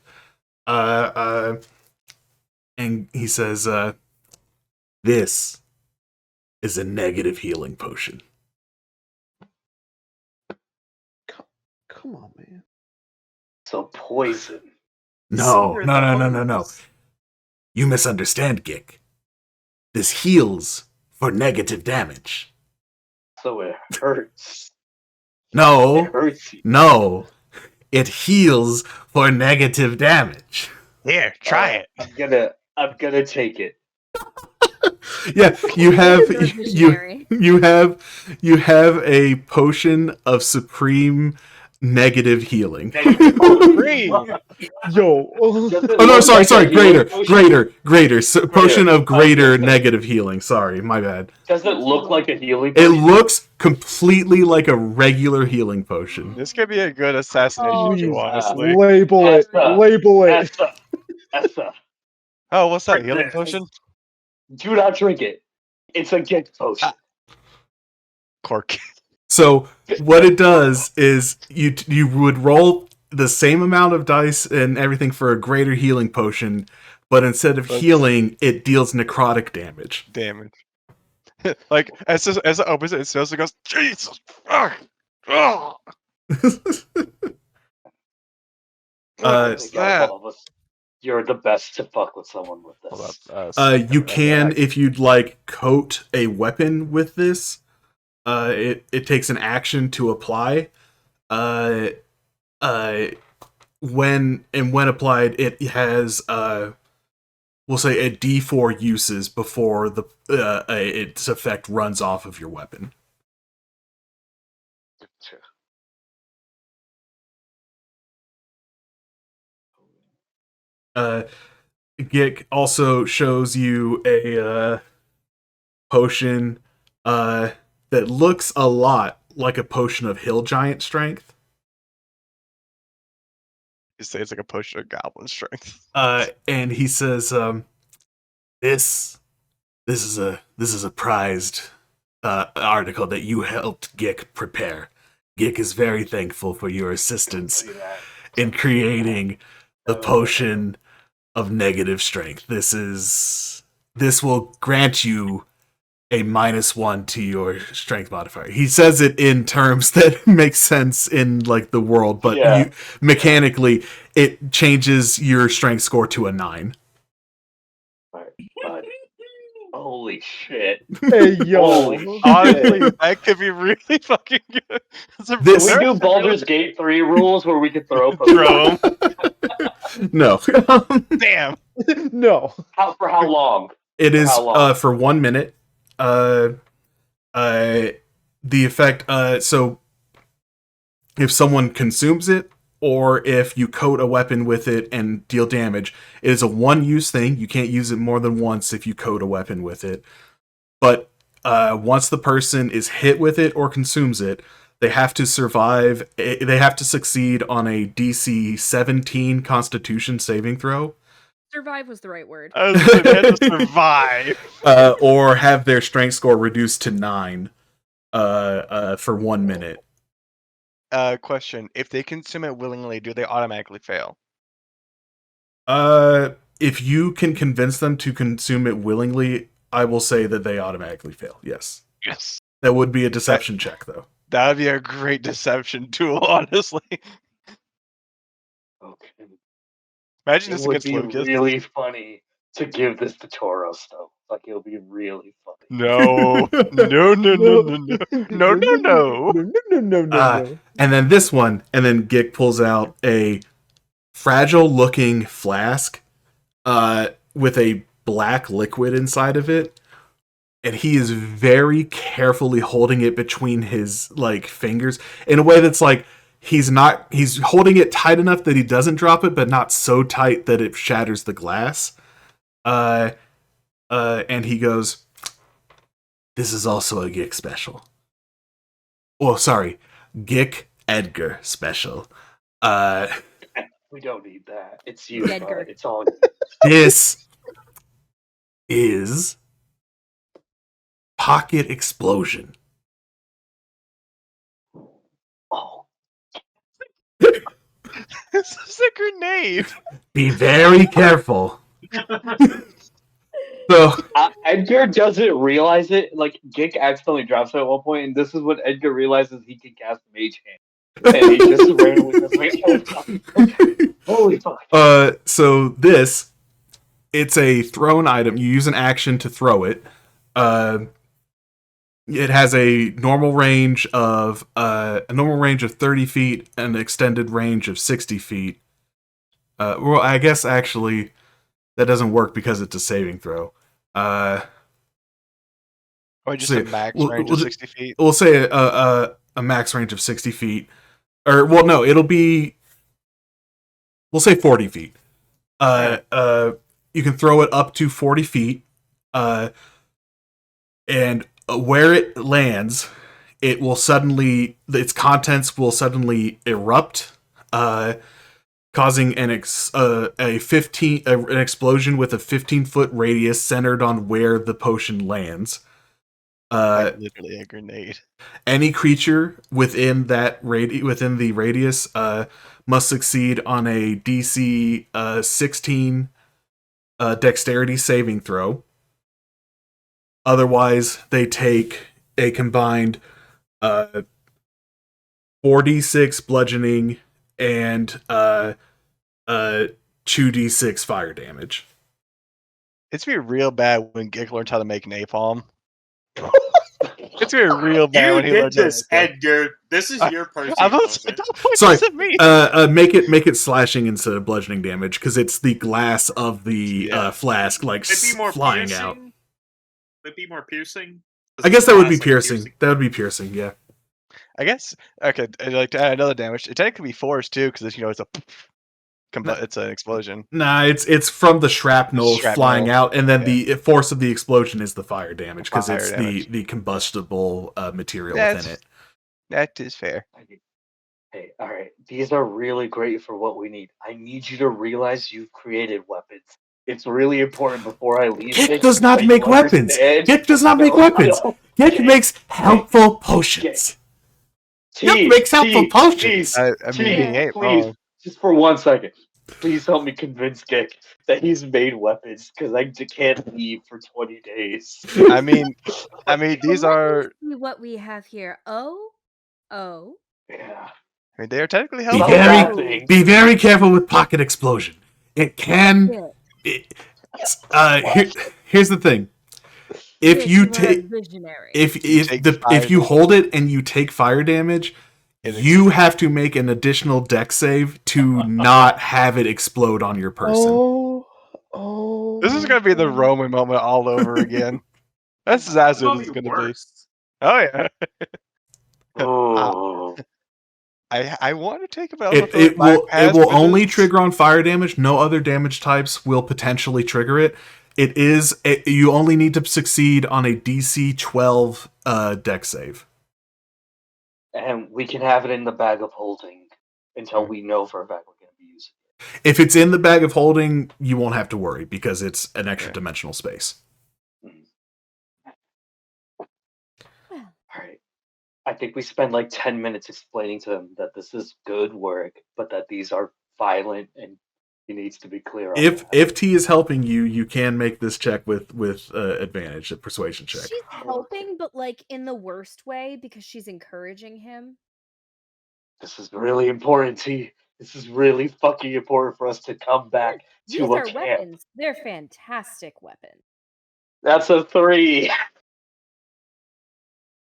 And he says, "This is a negative healing potion." Come on, man. So poison. No. You misunderstand, Gik. This heals for negative damage. So it hurts. It No, hurts you. no. It heals for negative damage. Here, try it. I'm gonna take it. Yeah, you have Visionary. you have a potion of supreme negative healing. Free. Yo. Does it Oh no, look sorry, like a healing potion? greater. So, potion of greater negative healing. Sorry, my bad. Does it look like a healing It potion? looks completely like a regular healing potion. This could be a good assassination tool, honestly. Label it. Essa. Label it. Essa. Oh, what's that? Drink Healing this. potion? Do not drink it. It's a gift potion. Cork. So what it does is you would roll the same amount of dice and everything for a greater healing potion, but instead of healing, it deals necrotic damage. Damage. Like as it opens it, it smells and goes, Jesus fuck. Oh. What's that? all of us? You're the best to fuck with someone with this. Hold up. You can, if you'd like, coat a weapon with this. It takes an action to apply. When applied, it has we'll say a D4 uses before the its effect runs off of your weapon. Gik also shows you a potion that looks a lot like a potion of hill giant strength. You say it's like a potion of goblin strength. And he says, "This is a prized article that you helped Gik prepare. Gik is very thankful for your assistance in creating the potion of negative strength. This will grant you a -1 to your strength modifier." He says it in terms that make sense in like the world, but mechanically it changes your strength score to a 9. Holy shit. Hey, yo. Holy Honestly, that could be really fucking good. Can we do Baldur's Gate 3 rules where we could throw Throw them? No. Damn. No. For how long? It is how long? for 1 minute. The effect, so if someone consumes it, or if you coat a weapon with it and deal damage, it is a one-use thing. You can't use it more than once if you coat a weapon with it. But once the person is hit with it or consumes it, they have to survive. They have to succeed on a DC 17 Constitution saving throw. Survive was the right word. I was like, they had to survive. Or have their strength score reduced to 9 for 1 minute. Question: if they consume it willingly, do they automatically fail? If you can convince them to consume it willingly, I will say that they automatically fail. Yes, Yes. that would be a deception check, though. That would be a great deception tool, honestly. Okay. Imagine It this would against be Lucas. really funny to give this to Toros, though. Like, it would be really funny. No. No, no, no, no, no. No, no, no. no. And then this one, and then Gick pulls out a fragile-looking flask with a black liquid inside of it, and he is very carefully holding it between his like fingers in a way that's like he's holding it tight enough that he doesn't drop it, but not so tight that it shatters the glass. And he goes, "This is also a Gick special." Oh, sorry, Gick Edgar special. We don't need that. It's you, Edgar. bud. It's all This is Pocket Explosion. Oh, This is a grenade. Be very careful. So Edgar doesn't realize it. Like, Gick accidentally drops it at one point, and this is when Edgar realizes he can cast Mage Hand. And he just randomly goes, wait, okay. Holy fuck. So this, it's a thrown item. You use an action to throw it. It has a normal range of 30 feet and an extended range of 60 feet. Well, I guess actually that doesn't work because it's a saving throw. Or just say- a max we'll- range we'll of ju- 60 feet. We'll say a max range of 60 feet. Or, well, no, it'll be... We'll say 40 feet. You can throw it up to 40 feet. And where it lands, it will suddenly... Its contents will suddenly erupt, causing an explosion with a 15-foot radius centered on where the potion lands. Like literally a grenade. Any creature within within the radius must succeed on a DC 16 dexterity saving throw. Otherwise, they take a combined 4d6 bludgeoning and 2d6 fire damage. It's gonna be real bad when Gick learns how to make napalm. It's gonna be real bad You when he did learns how to this, make it. Edgar. This is your person. I'm not don't point Sorry, this at me. make it slashing instead of bludgeoning damage because it's the glass of the flask like Would it be more flying piercing? out. Would it be more piercing? I guess that would be Glass, like, piercing. That would be piercing. Yeah. I guess okay. I'd like to add another damage. It technically be force too, because it's a it's an explosion. Nah, it's from the shrapnel flying out, and then the force of the explosion is the fire damage because Fire it's damage. the combustible material That's- within it. That is fair. Hey, all right. These are really great for what we need. I need you to realize you've created weapons. It's really important before I leave. Gick does not that you make weapons. understand. Gick does not make No, weapons. no. Gick Gick, makes helpful potions. Gick T, makes helpful T, potions. I mean, T, he ain't please, wrong. just for 1 second, please help me convince Gick that he's made weapons because I can't leave for 20 days. I mean, these are. Let me see what we have here. Oh. Yeah. I mean, they are technically Be Not helpful. bad very, thing. be very careful with pocket explosion. It can. Yeah. Here's the thing. If you You are take visionary. if take if fire you hold it and you take fire damage, you have to make an additional dex save to not have it explode on your person. Oh. This is gonna be the Roman moment all over again. This is as it is gonna be. Oh yeah. Oh. I want to take about It will only trigger on fire damage. No other damage types will potentially trigger it. You only need to succeed on a DC 12 dex save. And we can have it in the bag of holding until we know for a fact we're going to be using it. If it's in the bag of holding, you won't have to worry because it's an extra dimensional space. All right. I think we spend like 10 minutes explaining to them that this is good work, but that these are violent and He needs to be clear on If that. T is helping you, you can make this check with advantage, a persuasion check. She's helping, but like in the worst way because she's encouraging him. This is really important, T. This is really fucking important for us to come back These to a are camp. weapons. They're fantastic weapons. That's a 3.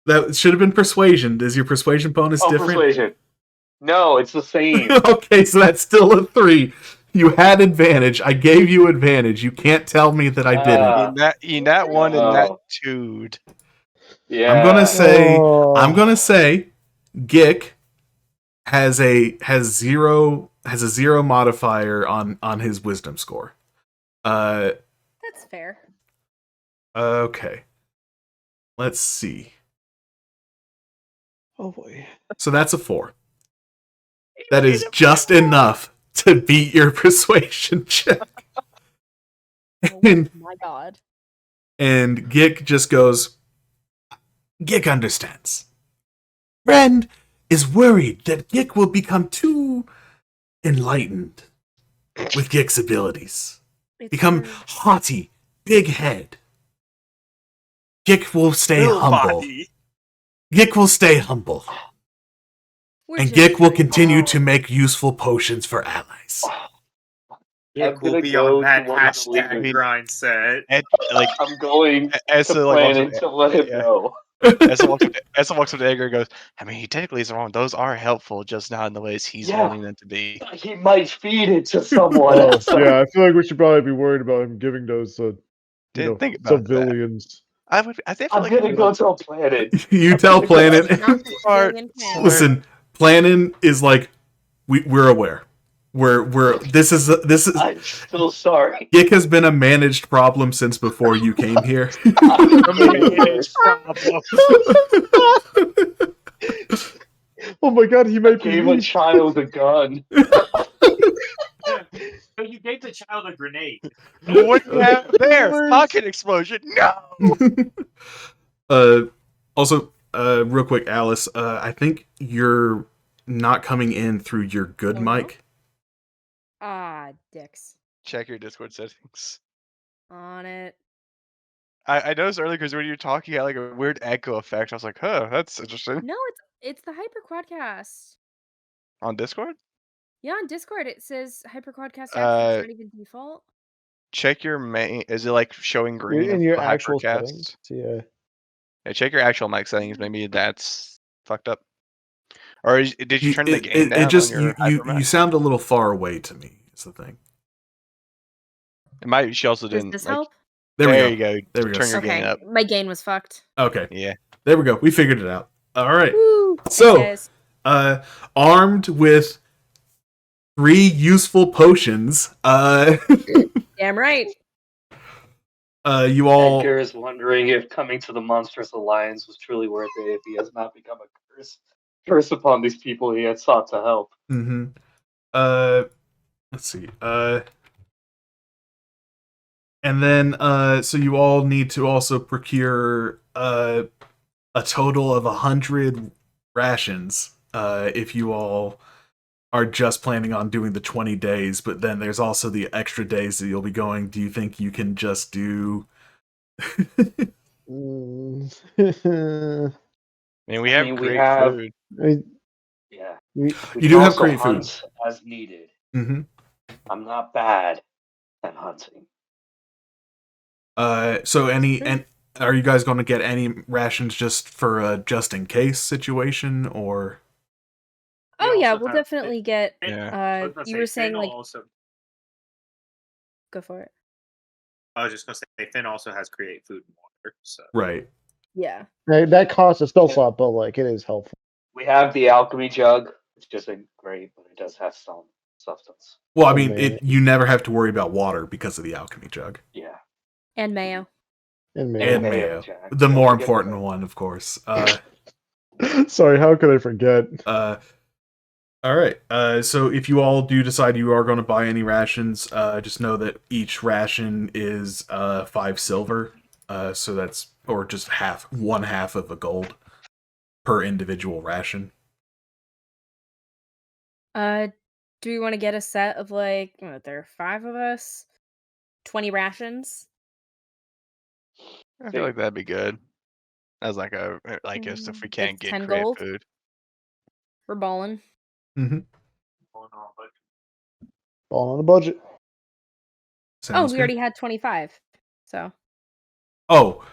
That should have been persuasion. Is your persuasion bonus different? Persuasion. No, it's the same. Okay, so that's still a 3. You had advantage. I gave you advantage. You can't tell me that I didn't. In that one and that two. Yeah. I'm gonna say Gick has a zero modifier on his wisdom score. That's fair. Okay. Let's see. Oh boy. So that's a 4. That is just enough to beat your persuasion check. Oh And, my god. and Gick just goes, Gick understands. Friend is worried that Gick will become too enlightened with Gick's abilities. Become haughty, big head. Gick will stay humble. Gick will stay humble. And Gick will continue to make useful potions for allies. It will be on that hashtag grind set. I'm going to plan to let him know. Essa walks up to Edgar and goes, I mean, he technically is wrong. Those are helpful, just not in the ways he's wanting them to be. He might feed it to someone. Yeah, I feel like we should probably be worried about him giving those Think about civilians. I'm gonna go tell Planet. You tell Planet. Listen, Planet is like, we're aware. We're this is. I'm still sorry. Gick has been a managed problem since before you came here. Oh my god, he might gave a child a gun. So you gave the child a grenade. What do you have there? Pocket explosion. No. Also, real quick, Alice. I think you're not coming in through your good mic. Ah, dicks. Check your Discord settings. On it. I noticed earlier because when you were talking, you had like a weird echo effect. I was like, huh, that's interesting. No, it's the Hyper Quadcast. On Discord? Yeah, on Discord it says Hyper Quadcast access. It's not even default. Check your main. Is it like showing green in your the actual Hypercast? settings? Yeah. Yeah, check your actual mic settings. Maybe that's fucked up. Or did you turn the gain down? It just on your you sound a little far away to me. Is the thing. It might. She also Does didn't. this help? There you go. There we go. Turn your gain up. My gain was fucked. Okay. Yeah. There we go. We figured it out. All right. Woo. So, armed with 3 useful potions, Damn right. You all. Edgar is wondering if coming to the Monstrous Alliance was truly worth it if he has not become a curse upon these people he had sought to help. Mm-hmm. Let's see. And then, so you all need to also procure a total of 100 rations if you all are just planning on doing the 20 days, but then there's also the extra days that you'll be going. Do you think you can just do... I mean, we have great food. We you do have great food. As needed. Mm-hmm. I'm not bad at hunting. So and are you guys going to get any rations just for a just in case situation, or? Oh yeah, we'll definitely get. Yeah. You were saying like. Also... Go for it. I was just gonna say Finn also has create food and water. So. Right. Yeah. That costs a still slot, but like it is helpful. We have the alchemy jug, which isn't great, but it does have some substance. Well, I mean, you never have to worry about water because of the alchemy jug. Yeah. And mayo. And mayo. The more important one, of course. Sorry, how could I forget? All right. So if you all do decide you are going to buy any rations, just know that each ration is 5 silver. So that's, or just one half of a gold per individual ration. Do we want to get a set of like, there are 5 of us, 20 rations? I feel like that'd be good. As like just if we can't That's get 10 creative gold. food. We're balling. Mm-hmm. All on a budget. Sounds we good. already had 25. So. Oh,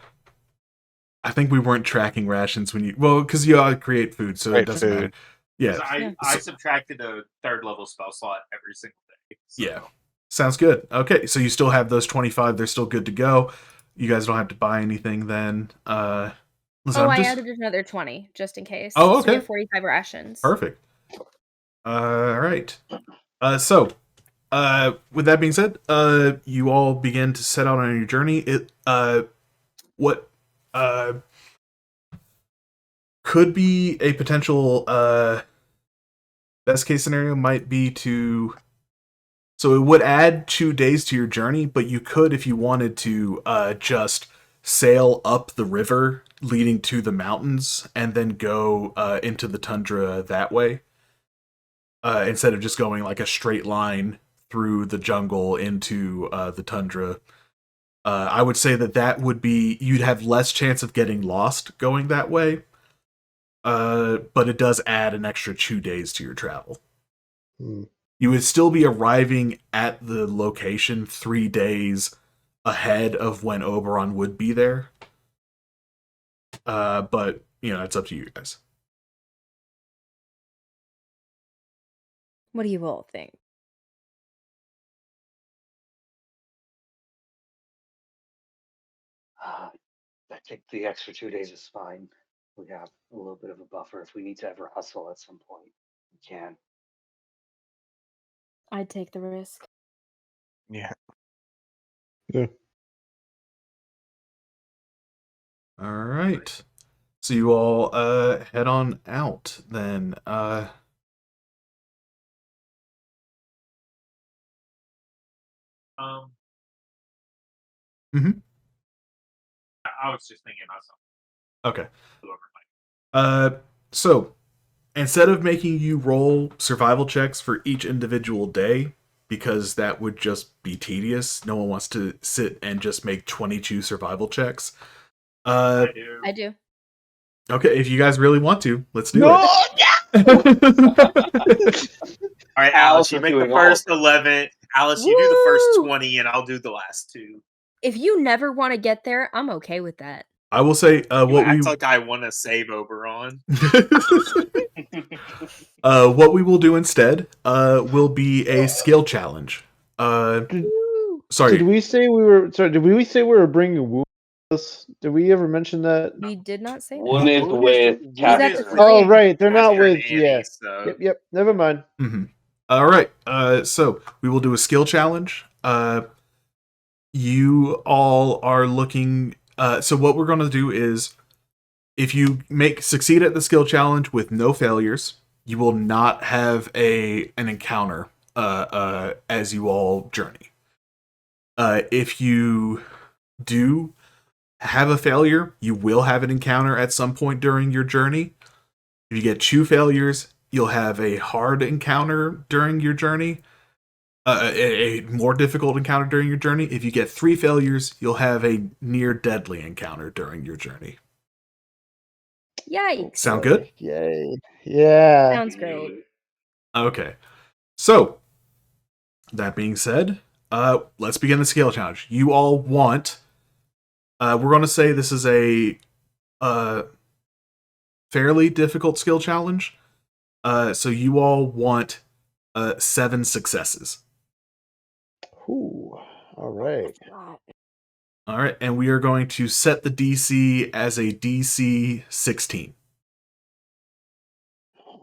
I think we weren't tracking rations when you. Well, because you all create food, so it doesn't matter. Yeah. I subtracted a 3rd level spell slot every single day. So. Yeah. Sounds good. Okay, so you still have those 25. They're still good to go. You guys don't have to buy anything then. Listen, I added another 20 just in case. Oh, So we okay. have 45 rations. Perfect. All right. So, with that being said, you all begin to set out on your journey. What could be a potential best case scenario might be to. So it would add 2 days to your journey, but you could, if you wanted to, just sail up the river leading to the mountains and then go into the tundra that way. Instead of just going like a straight line through the jungle into the tundra. I would say that would be, you'd have less chance of getting lost going that way. But it does add an extra 2 days to your travel. You would still be arriving at the location 3 days ahead of when Oberon would be there. But, it's up to you guys. What do you all think? I think the extra 2 days is fine. We have a little bit of a buffer if we need to ever hustle at some point. We can. I'd take the risk. Yeah. Yeah. All right. So you all head on out then. Mm-hmm. I was just thinking about something. Okay. So instead of making you roll survival checks for each individual day, because that would just be tedious, no one wants to sit and just make 22 survival checks. I do. Okay, if you guys really want to, let's do it. All right, Alice, you make the first 11. Alice, you do the first 20, and I'll do the last 2. If you never want to get there, I'm okay with that. I will say like I want to save Oberon. What we will do instead will be a skill challenge. Sorry. Did we say we were bringing Wu? Did we ever mention that? We did not say that. One is with Oh, right. They're not with. Annie, Yeah. so. Yep. Never mind. Mm-hmm. All right. So we will do a skill challenge. You all are looking. So what we're going to do is, if you succeed at the skill challenge with no failures, you will not have an encounter as you all journey. If you do have a failure, you will have an encounter at some point during your journey. If you get 2 failures, you'll have a hard encounter during your journey. A more difficult encounter during your journey. If you get 3 failures, you'll have a near deadly encounter during your journey. Yikes. Sound good? Yay. Yeah. Sounds great. Okay. So, that being said, let's begin the skill challenge. You all want... we're going to say this is a fairly difficult skill challenge. So you all want 7 successes. Ooh. All right. All right, and we are going to set the DC as a DC 16.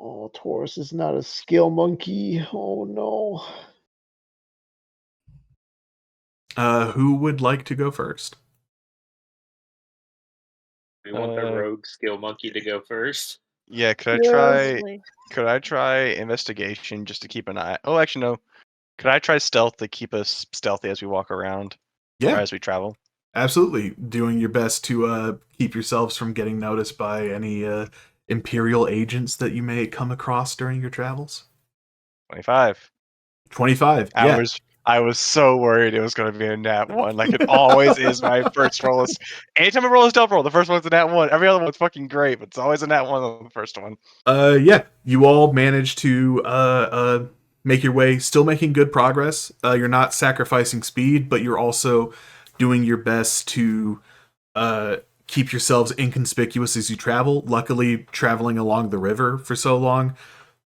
Oh, Taurus is not a skill monkey. Oh no. Who would like to go first? We want the rogue skill monkey to go first. Yeah, could I try investigation just to keep an eye? Oh, actually no. Could I try stealth to keep us stealthy as we walk around? Yeah. Or as we travel? Absolutely. Doing your best to keep yourselves from getting noticed by any Imperial agents that you may come across during your travels. 25. 25. Yeah. I was so worried it was going to be a nat 1. Like it always is my first roll. Anytime I roll a stealth roll, the first one's a nat 1. Every other one's fucking great, but it's always a nat 1 on the first one. Yeah. You all managed to make your way, still making good progress. You're not sacrificing speed, but you're also doing your best to keep yourselves inconspicuous as you travel. Luckily, traveling along the river for so long,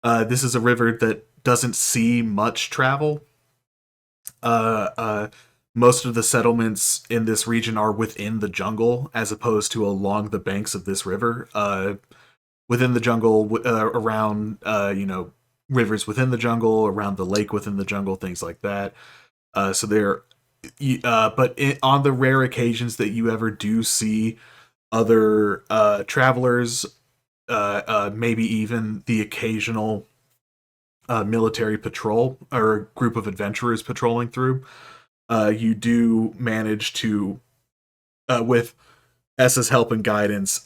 this is a river that doesn't see much travel. Most of the settlements in this region are within the jungle as opposed to along the banks of this river. Within the jungle, around, rivers within the jungle, around the lake within the jungle, things like that. So they're, on the rare occasions that you ever do see other travelers, maybe even the occasional military patrol or group of adventurers patrolling through, you do manage to, with S's help and guidance,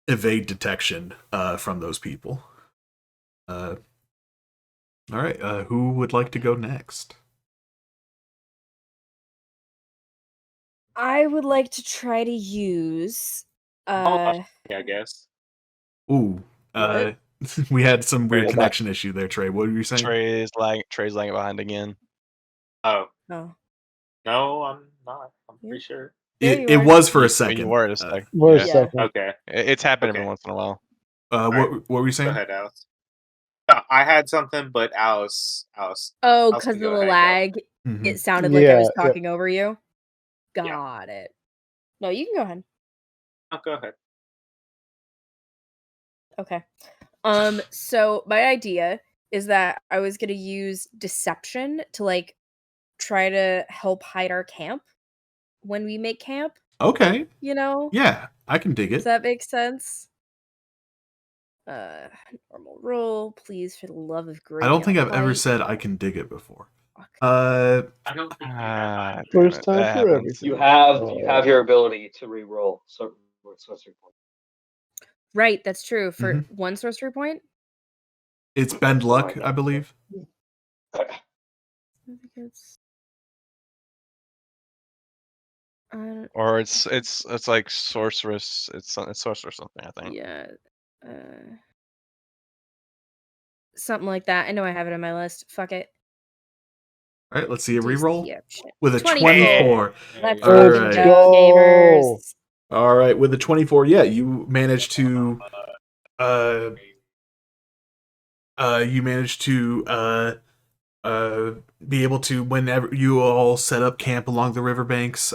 evade detection from those people. All right, who would like to go next? I would like to try to use I guess. Ooh, we had some weird Trey, connection issue there, Trey. What were you saying? Trey's lagging behind again. Oh. Oh. No, I'm not. I'm Yeah. pretty sure. There you It are. was for a You second. were a second. Wait a Yeah. second. Okay. It's happened Okay. every once in a while. What were you Go saying? ahead, Alice. I had something, but Alice. Oh, Alice because can of go the ahead, go. lag, Mhm. it sounded like I was Yeah, talking over you. Yeah. Got it. No, you can go ahead. Oh, go ahead. Okay. So my idea is that I was gonna use deception to like try to help hide our camp when we make camp, Okay. you know? Yeah, I can dig Does it. that make sense? Normal roll, please, for the love of great. I don't think I've ever light. said I can dig it before. Fuck. I don't think you have. First Damn it, time that for happens. everything. You have your ability to re-roll sorcery point. Right, that's true. For Mhm. one sorcery point? It's bend Something luck, like that. I believe. I think it's Or it's like sorceress. It's sorceress something, I think. yeah. Something like that. I know I have it on my list. Fuck it. All right, let's see a reroll Deception. with a 24. 24. Let's All fucking right. go, gamers. All right, with the 24, yeah, you managed to be able to, whenever you all set up camp along the riverbanks,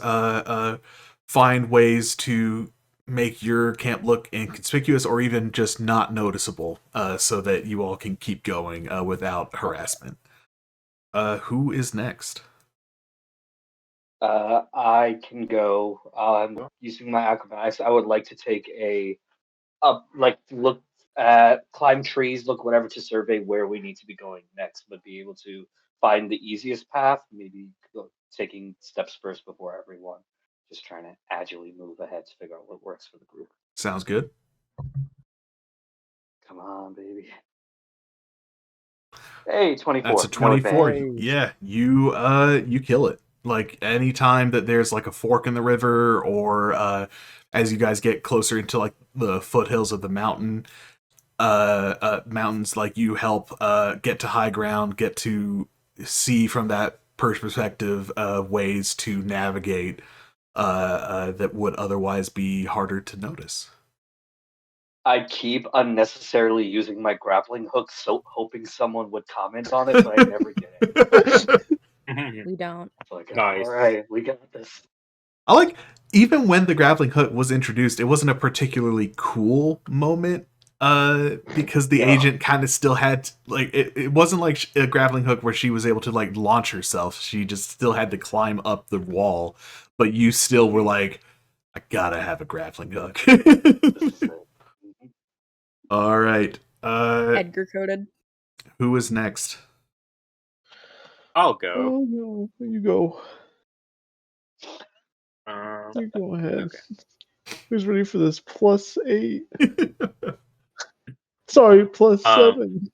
find ways to make your camp look inconspicuous or even just not noticeable, so that you all can keep going without harassment. Who is next? I can go. Using my acrobatics, I would like to take look at climb trees, look whatever to survey where we need to be going next, but be able to find the easiest path. Maybe taking steps first before everyone. Just trying to agilely move ahead to figure out what works for the group. Sounds good. Come on, baby. Hey, 24. That's a 24. No Yeah, you kill it. Like anytime that there's like a fork in the river, or as you guys get closer into like the foothills of the mountains, like you help get to high ground, get to see from that perspective ways to navigate that would otherwise be harder to notice. I keep unnecessarily using my grappling hook, so hoping someone would comment on it, but I never get it. We don't. Like, Nice. all right, we got this. I like, even when the grappling hook was introduced, it wasn't a particularly cool moment, because the agent kind of still had, like, it wasn't like a grappling hook where she was able to like launch herself. She just still had to climb up the wall, but you still were like, I gotta have a grappling hook. All right. Edgar coded. Who is next? I'll go. Oh no, you go. Um, You go ahead. okay. Who's ready for this? +8. Sorry, +7.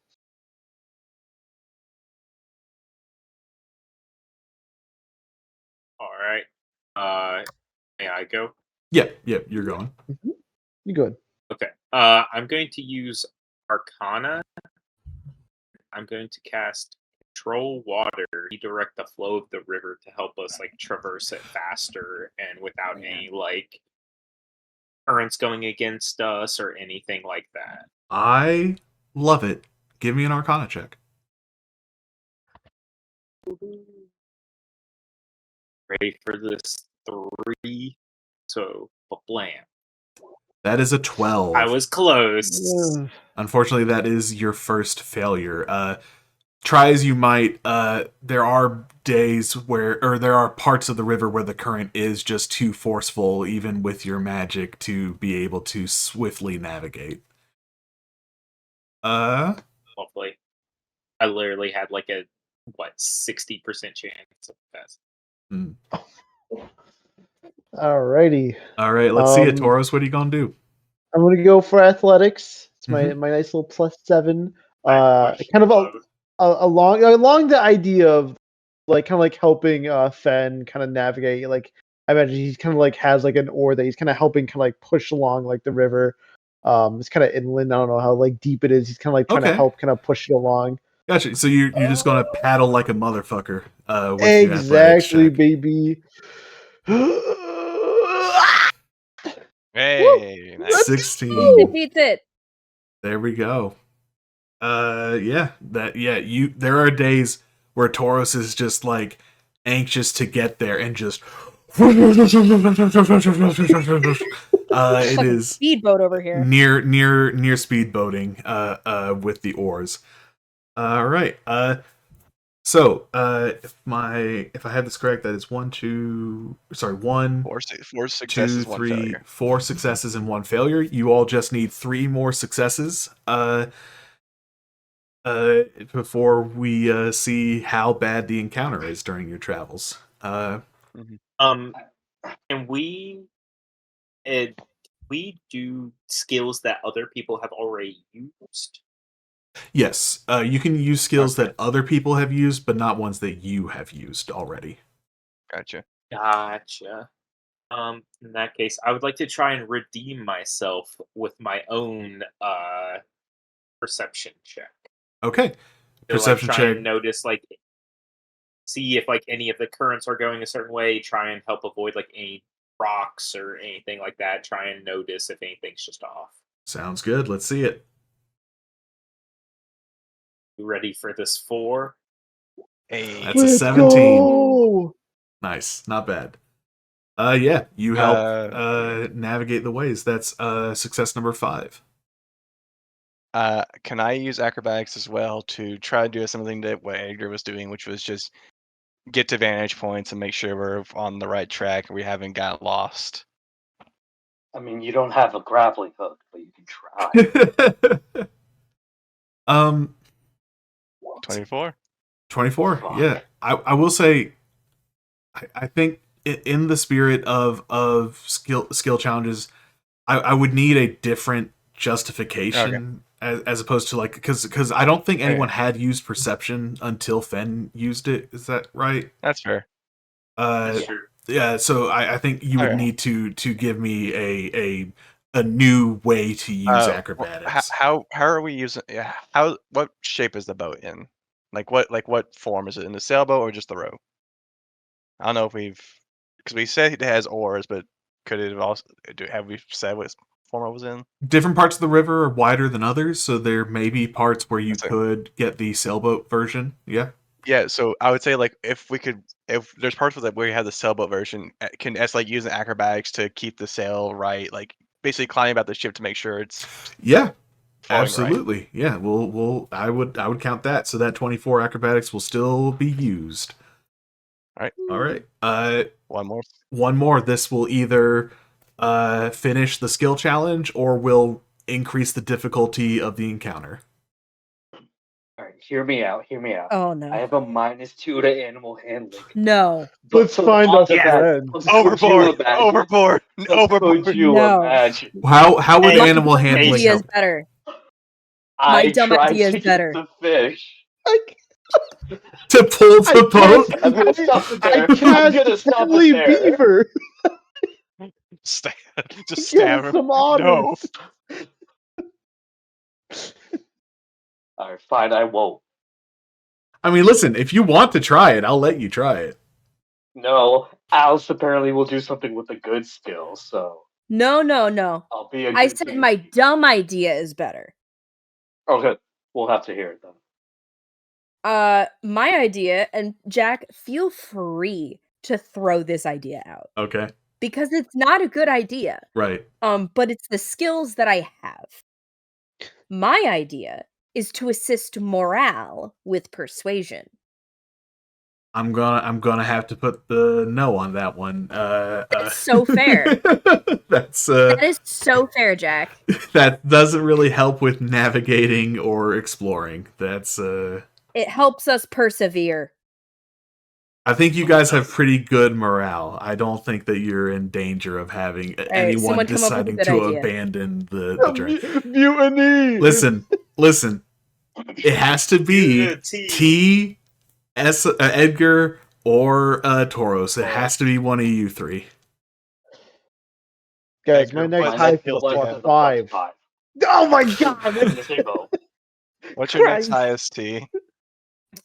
I go? Yeah, you're going. You good? Okay. I'm going to use Arcana. I'm going to cast Control Water, redirect the flow of the river to help us like traverse it faster and without any like currents going against us or anything like that. I love it. Give me an Arcana check. Ready for this 3? So, blam. That is a 12. I was close. Unfortunately, that is your first failure. Try as you might, there are days where, or there are parts of the river where the current is just too forceful, even with your magic, to be able to swiftly navigate. Hopefully. I literally had like a, 60% chance of that. Alrighty. All right, let's see it, Tauros. What are you going to do? I'm going to go for athletics. It's my nice little +7. Kind of along the idea of like kind of like helping Fen kind of navigate. Like I imagine he's kind of like has like an oar that he's kind of helping kind of like push along like the river. It's kind of inland. I don't know how like deep it is. He's kind of like trying to help kind of push it along. Gotcha. So you're just going to paddle like a motherfucker. With Exactly, baby. Hey, nice. 16. Defeats it. There we go. There are days where Tauros is just like anxious to get there and just it Fucking is speedboat over here. near speedboating with the oars. All right. So if I have this correct, that is 4 successes, 2, 1 3, failure. 4 successes and 1 failure. You all just need 3 more successes before we see how bad the encounter is during your travels. Can we do skills that other people have already used? Yes, you can use skills that other people have used, but not ones that you have used already. Gotcha. In that case, I would like to try and redeem myself with my own perception check. Okay. Perception check. And notice, see if any of the currents are going a certain way. Try and help avoid any rocks or anything like that. Try and notice if anything's just off. Sounds good. Let's see it. You ready for this 4? Hey, that's a 17. Go! Nice, not bad. You help navigate the ways. That's success number 5. Can I use acrobatics as well to try to do something that what Edgar was doing, which was just get to vantage points and make sure we're on the right track and we haven't got lost? I mean, you don't have a grappling hook, but you can try. 24. 24. Yeah, I will say, I think in the spirit of skill challenges, I would need a different justification as opposed to because I don't think anyone had used perception until Fen used it. Is that right? That's fair. That's true. Yeah, so I think you would need to give me a new way to use acrobatics. How are we using? Yeah, what shape is the boat in? What form is it, in the sailboat or just the row? I don't know if because we said it has oars, but could it also have we said what form it was in? Different parts of the river are wider than others, so there may be parts where you could get the sailboat version. Yeah. Yeah, so I would say if there's parts of where you have the sailboat version, can it's using acrobatics to keep the sail right, basically climbing about the ship to make sure it's absolutely right. Yeah. I would count that, so that 24 acrobatics will still be used. All right. One more. This will either finish the skill challenge or will increase the difficulty of the encounter. All right, hear me out. Oh no! I have a -2 to animal handling. No. Let's find a friend. Overboard. Could you imagine? How would animal handling idea is better. I dumb tried idea to is better. get the fish. To pull the boat? I'm gonna stop it there. I can't I'm gonna stop it there. beaver. Just Give stab us him. some No. honest. All right, fine, I won't. I mean, listen, if you want to try it, I'll let you try it. No, Alice apparently will do something with a good skill, so No. I'll be a I good said my guinea pig. dumb idea is better. Okay, we'll have to hear it then. My idea, and Jack, feel free to throw this idea out Okay. because it's not a good idea. Right. But it's the skills that I have. My idea is to assist morale with persuasion. I'm gonna have to put the no on that one. That's so fair. That's That is so fair, Jack. that doesn't really help with navigating or exploring. That's It helps us persevere. I think you guys have pretty good morale. I don't think that you're in danger of having anyone someone come up with a deciding good to idea. abandon the journey. Mutiny. Listen. It has to be T, S, Edgar, or Tauros. It has to be one of you three. Guys, Edgar, my next what highest is skill a do you plus have? 5. +5. Oh my god! I'm gonna say both. What's your next Christ. highest T?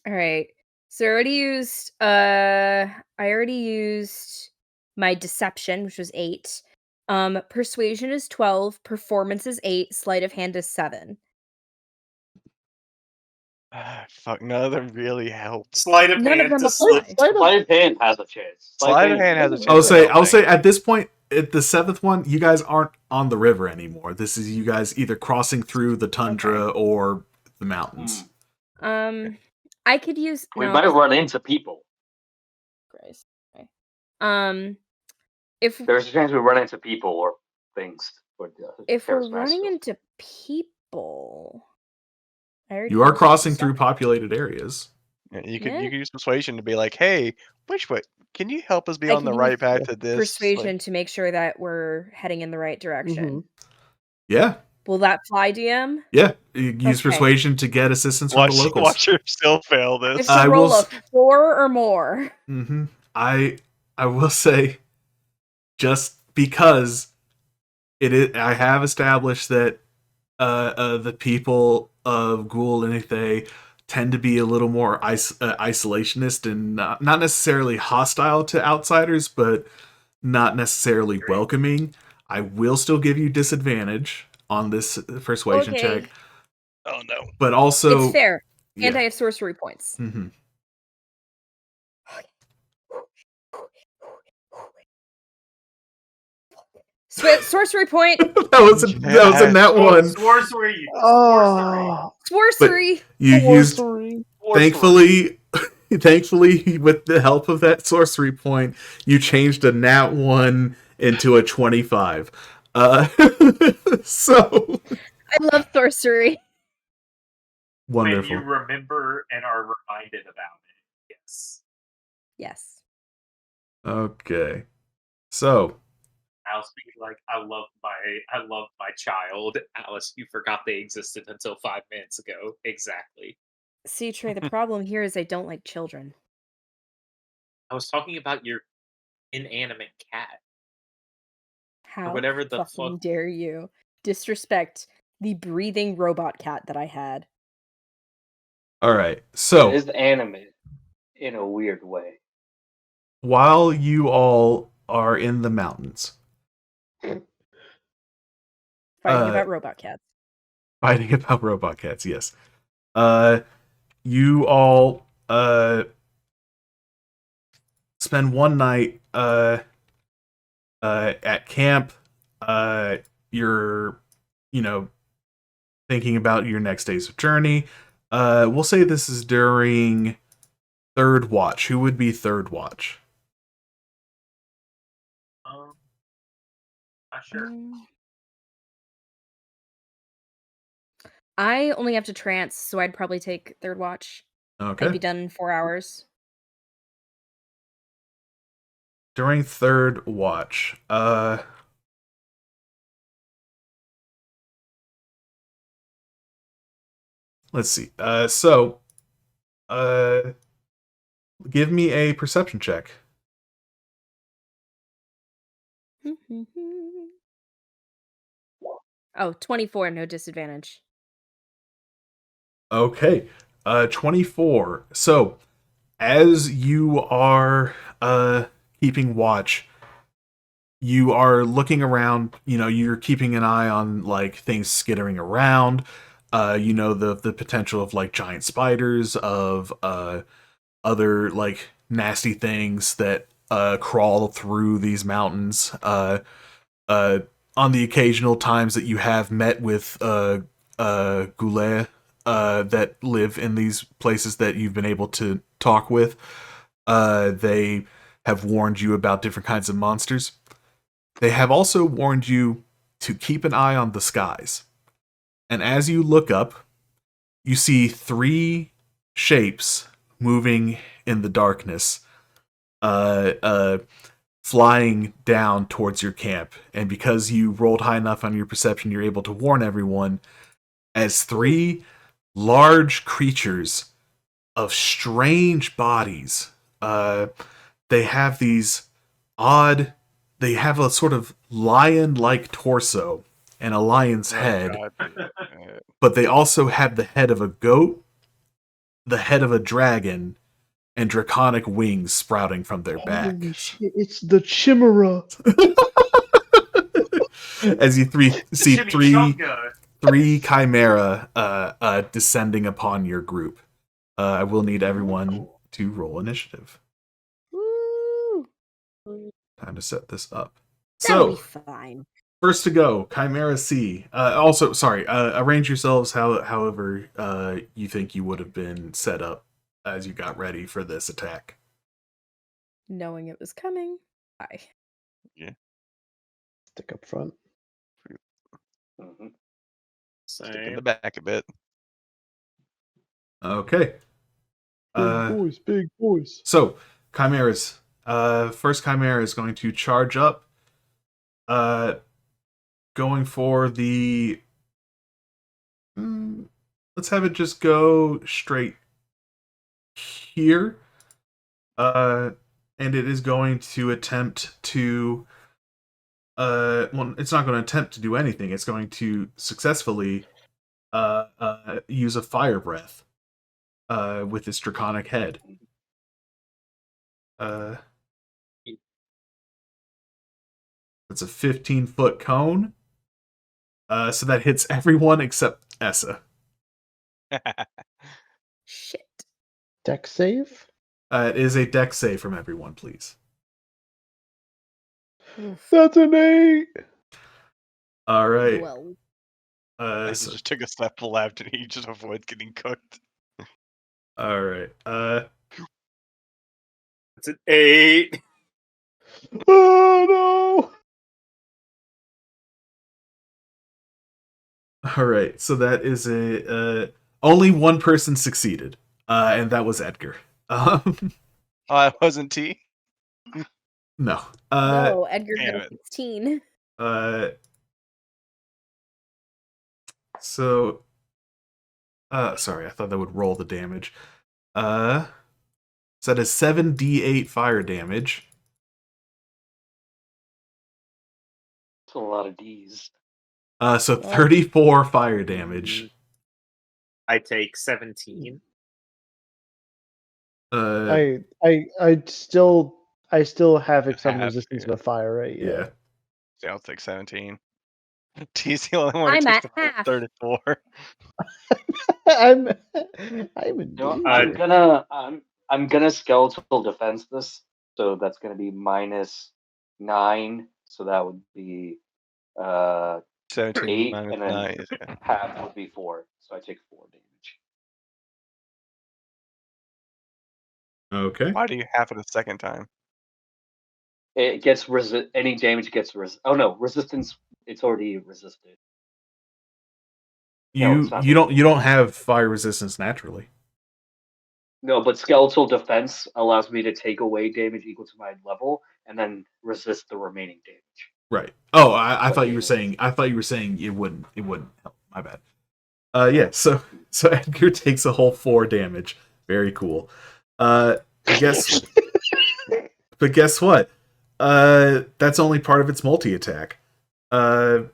All right. So I already used my deception, which was 8. Persuasion is 12, performance is 8, sleight of hand is 7. Fuck, none of them really helped. Sleight of None of hand them to apply. slip. Sleight of hand has a chance. Sleight of hand has a is- chance. I'll say at this point, at the 7th one, you guys aren't on the river anymore. This is you guys either crossing through the tundra or the mountains. I could use We no, might 'cause- run into people. Christ. Okay. If There's a chance we run into people or things. if we're running into people, I already You are used crossing through deception. populated areas. Yeah, you Yeah. could use persuasion to be like, hey, which way? Can you help us be I on the could right use path to this? persuasion Like, to make sure that we're heading in the right direction. Yeah, Will that fly, DM? yeah. You use Okay. persuasion to get assistance from the locals. watch her still fail I have this. to I roll will a 4 or more. Mm-hmm. I will say, just because I have established that the people of Ghoul and Ithay tend to be a little more isolationist and not necessarily hostile to outsiders, but not necessarily welcoming. I will still give you disadvantage on this persuasion Okay. check, Oh no. but also It's fair. yeah. And I have sorcery points. Mm-hmm. Sorcery point. that was in that one. Sorcery. Oh, Sorcery. You used sorcery. thankfully with the help of that sorcery point, you changed a nat 1 into a 25. So I love sorcery. When wonderful. you remember and are reminded about it. Yes. Yes. Okay. So Alice being like, I love my child. Alice, you forgot they existed until 5 minutes ago. Exactly. See, Trey, the problem here is I don't like children. I was talking about your inanimate cat. How whatever the fucking fuck- dare you disrespect the breathing robot cat that I had? all right. It So is animate in a weird way. while you all are in the mountains Fighting Uh, about robot cats. fighting about robot cats, yes. You all spend one night at camp. You're thinking about your next day's journey. We'll say this is during third watch. Who would be third watch? Not sure. I only have to trance, so I'd probably take third watch. Okay. I'd be done in 4 hours. During third watch, let's see. Give me a perception check. Oh, 24, no disadvantage. Okay. 24. So, as you are keeping watch, you are looking around, you're keeping an eye on like things skittering around. The potential of like giant spiders, of other like nasty things that crawl through these mountains. Uh, on the occasional times that you have met with goulet that live in these places that you've been able to talk with, they have warned you about different kinds of monsters. They have also warned you to keep an eye on the skies. And as you look up, you see 3 shapes moving in the darkness, flying down towards your camp. And because you rolled high enough on your perception, you're able to warn everyone as 3 large creatures of strange bodies. They have these odd. They have a sort of lion-like torso and a lion's head, but they also have the head of a goat, the head of a dragon, and draconic wings sprouting from their back. Holy shit, it's the Chimera. As you see three chimera descending upon your group. I will need everyone to roll initiative. Woo! Time to set this up. That'll be So, fine. first to go, Chimera C. Also, sorry, arrange yourselves however you think you would have been set up as you got ready for this attack. Knowing it was coming. Bye. Stick up front. Stick in Same. the back a bit. Okay. Big boys. So, Chimeras. First Chimera is going to charge up. Going for the... let's have it just go straight here. And it is going to attempt to... well, it's not going to attempt to do anything. It's going to successfully use a fire breath with its draconic head. It's a 15-foot cone. So that hits everyone except Essa. Shit. Deck save? It is a dex save from everyone, please. That's an 8. All right. Well, I just took a step left and he just avoid getting cooked. All right. It's an 8. Oh All right. So that is a only one person succeeded, and that was Edgar. I wasn't T. No. no, Edgar got damn a it. 16. So. Sorry, I thought that would roll the damage. So that is 7d8 fire damage. That's a lot of D's. So 34 fire damage. I take 17. I still have some Half, resistance yeah. to fire, right? Yeah. I'll take 17. T's the only one who I'm takes at the full half. 34. I'm in No, danger. I'm gonna skeletal defense this, so that's gonna be -9. So that would be 17 8, minus and then 9 is half would be 4. So I take 4 damage. Okay. Why do you have it a second time? It gets any damage gets resistance. It's already resisted. No, it's not You don't have fire resistance naturally. No, but skeletal defense allows me to take away damage equal to my level and then resist the remaining damage. Right. Oh, I thought you were saying it wouldn't help. My bad. Yeah, so Edgar takes a whole 4 damage. Very cool. But guess what? That's only part of its multi-attack. And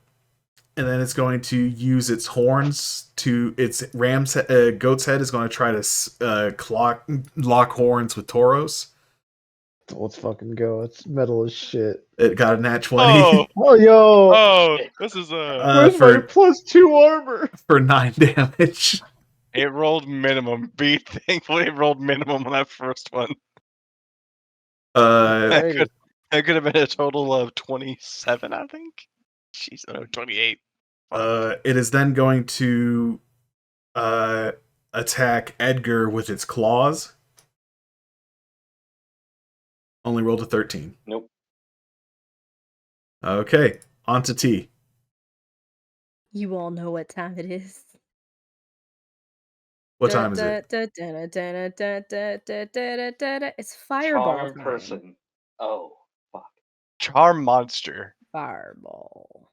then it's going to use its horns to its goat's head is going to try to lock horns with Tauros. Let's fucking go. It's metal as shit. It got a nat 20 Oh, yo. Oh, this is Where's my +2 armor? for 9 damage. It rolled minimum. B, thankfully, it rolled minimum on that first one. That could have been a total of 27, I think. Jeez, no, 28. It is then going to attack Edgar with its claws. Only rolled a 13. Nope. Okay, on to T. You all know what time it is. What time is it? It's fireball Charm time. person. Oh, fuck. Charm monster. Fireball.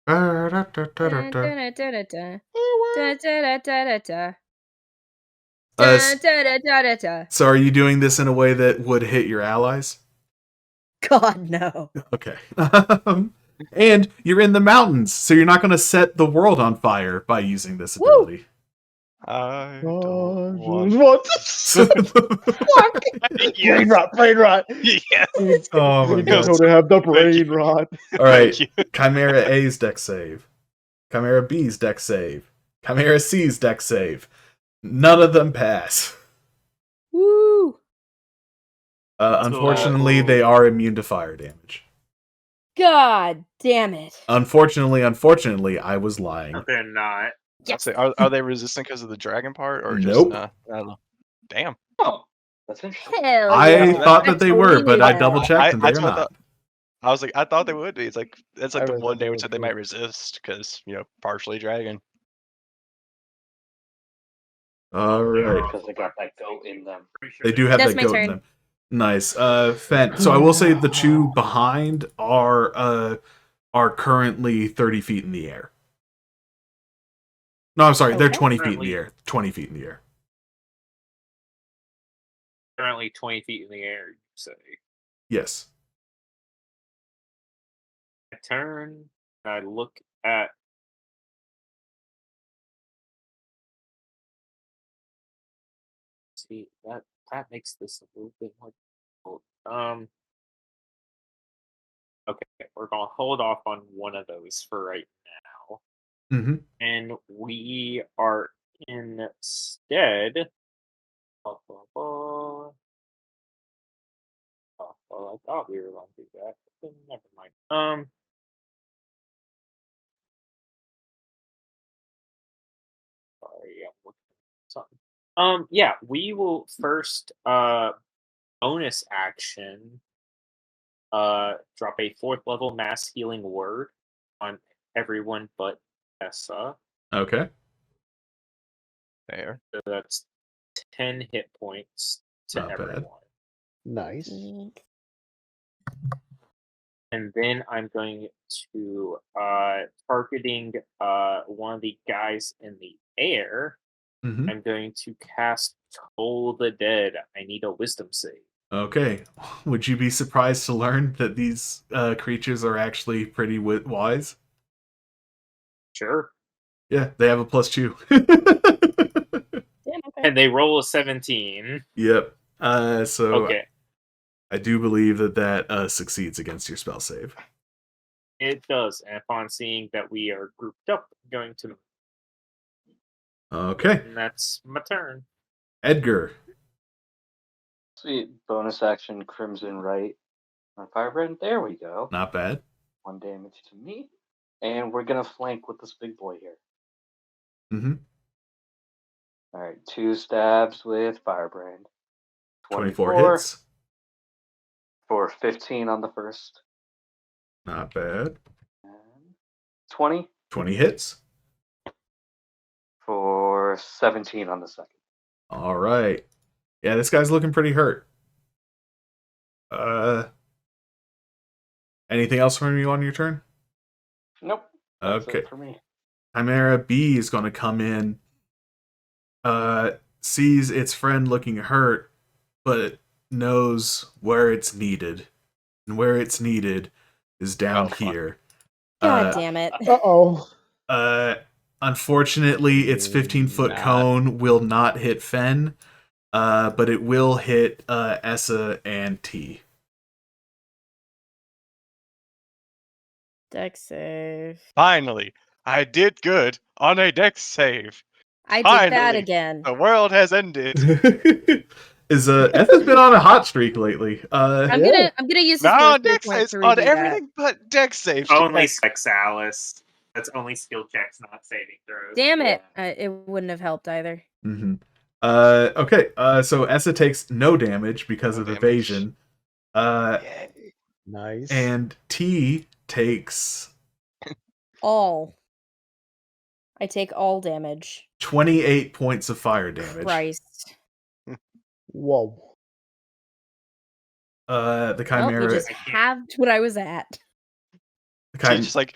So are you doing this in a way that would hit your allies? God, no. Okay. And you're in the mountains, so you're not going to set the world on fire by using this ability. I don't What the fuck? Brain rot. Yes. Oh my You god. know to have the brain rot. All right. Chimera A's deck save. Chimera B's deck save. Chimera C's deck save. None of them pass. Woo! Unfortunately, they are immune to fire damage. God damn it. Unfortunately, I was lying. They're not. Yes. Are they resistant because of the dragon part, or just Nope. I don't know. Damn. Oh, that's interesting. Hell I yeah. thought that they were, but I double checked. checked and they're not. I was like, I thought they would be. It's like that's like I the really one thought they damage would that they too. might resist because partially dragon. All right. Because they got that goat in them. They do have That's that my goat turn. in them. Nice. Fen. So I will say the two behind are currently 30 feet in the air. No, I'm sorry, they're Okay. 20 feet in the air. 20 feet in the air. Currently 20 feet in the air, you say. Yes. I turn, and I look at. See, that makes this a little bit more difficult. Okay, we're gonna hold off on one of those for right now. Mm-hmm. And we are instead. Oh, well, I thought we were going to do that, but then never mind. Sorry, I'm looking at something. Yeah, we will first bonus action drop a 4th level mass healing word on everyone but Essa. Okay. There. So that's 10 hit points to Not bad. everyone. Nice. And then I'm going to targeting one of the guys in the air. Mm-hmm. I'm going to cast Toll the Dead. I need a wisdom save. Okay. Would you be surprised to learn that these creatures are actually pretty wise? Sure. Yeah, they have a +2. Damn, okay. And they roll a 17. Yep. So Okay. I do believe that succeeds against your spell save. It does. And upon seeing that we are grouped up, I'm going to. Okay. And that's my turn. Edgar. Sweet. Bonus action, Crimson Right on Firebrand. There we go. Not bad. 1 damage to me. And we're going to flank with this big boy here. Mm-hmm. All right. 2 stabs with Firebrand. 24 hits. For 15 on the first. Not bad. And 20 20 hits. for 17 on the second. All right. Yeah, this guy's looking pretty hurt. Anything else from you on your turn? Nope. That's Okay. it for me. Chimera B is going to come in, sees its friend looking hurt, but knows where it's needed. where it's needed is down Oh, fuck. here. God damn it. Uh-oh. Unfortunately, its 15-foot Not. cone will not hit Fen, but it will hit Essa and T. Dex save. Finally, I did good on a dex save. I did Finally, bad again. the world has ended. Essa's been on a hot streak lately. I'm Yeah. gonna use this Not bonus on dex point saves, to on redo everything but dex saves. Only Yes. sex, Alice. That's only skill checks, not saving throws. that. Damn it! It wouldn't have helped either. Mm-hmm. Okay. So Essa takes no damage because No of damage. evasion. Yay. Nice. And T takes All. I take all damage. 28 points of fire damage. Christ. Whoa. The Well, you Chimera. just halved what I was at. She just like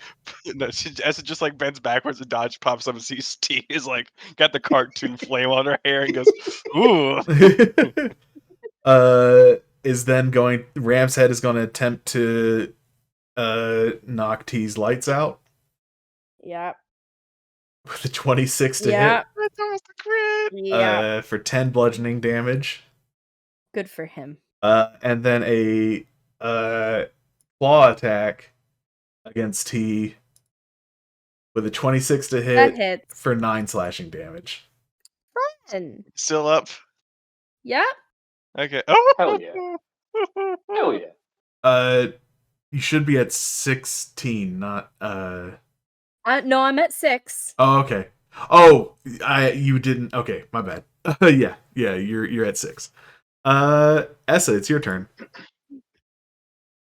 Essa just like bends backwards and dodge pops up and sees T is like got the cartoon flame on her hair and goes, ooh. Is then going. Ram's head is going to attempt to knock T's lights out Yep. with a 26 to Yep. That's almost a crit. hit. Yep. For 10 bludgeoning damage. Good for him. And then a claw attack against T with a 26 to That hit hits. for 9 slashing damage. And Still up. yep. Okay. Oh Hell yeah. Hell yeah. You should be at 16, not No, I'm at 6. Oh, okay. Oh, you didn't. Okay, my bad. Yeah, you're at 6. Essa, it's your turn.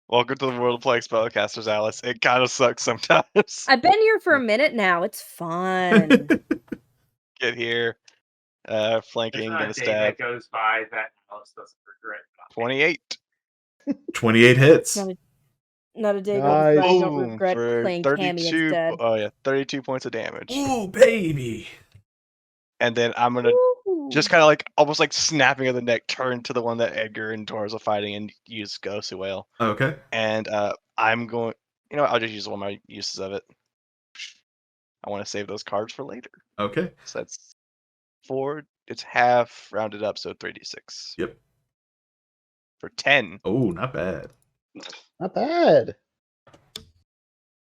Welcome to the world of playing spellcasters, Alice. It kind of sucks sometimes. I've been here for a minute now. It's fun. Get here. There's Flanking, not gonna a day stab. that goes by that Alice doesn't regret. 28. 28 hits. Not a day Nice. goes by I don't Boom, regret for playing Cammy 32. instead. Oh yeah, 32 points of damage. Ooh, baby. And then I'm gonna Woo. just kind of like almost like snapping of the neck, turn to the one that Edgar and Torres are fighting and use Ghost Whale. Okay. And I'm going. You know what? I'll just use one of my uses of it. I want to save those cards for later. Okay. So that's 4. It's half rounded up, so 3d6. Yep. For 10. Oh, not bad. Not bad.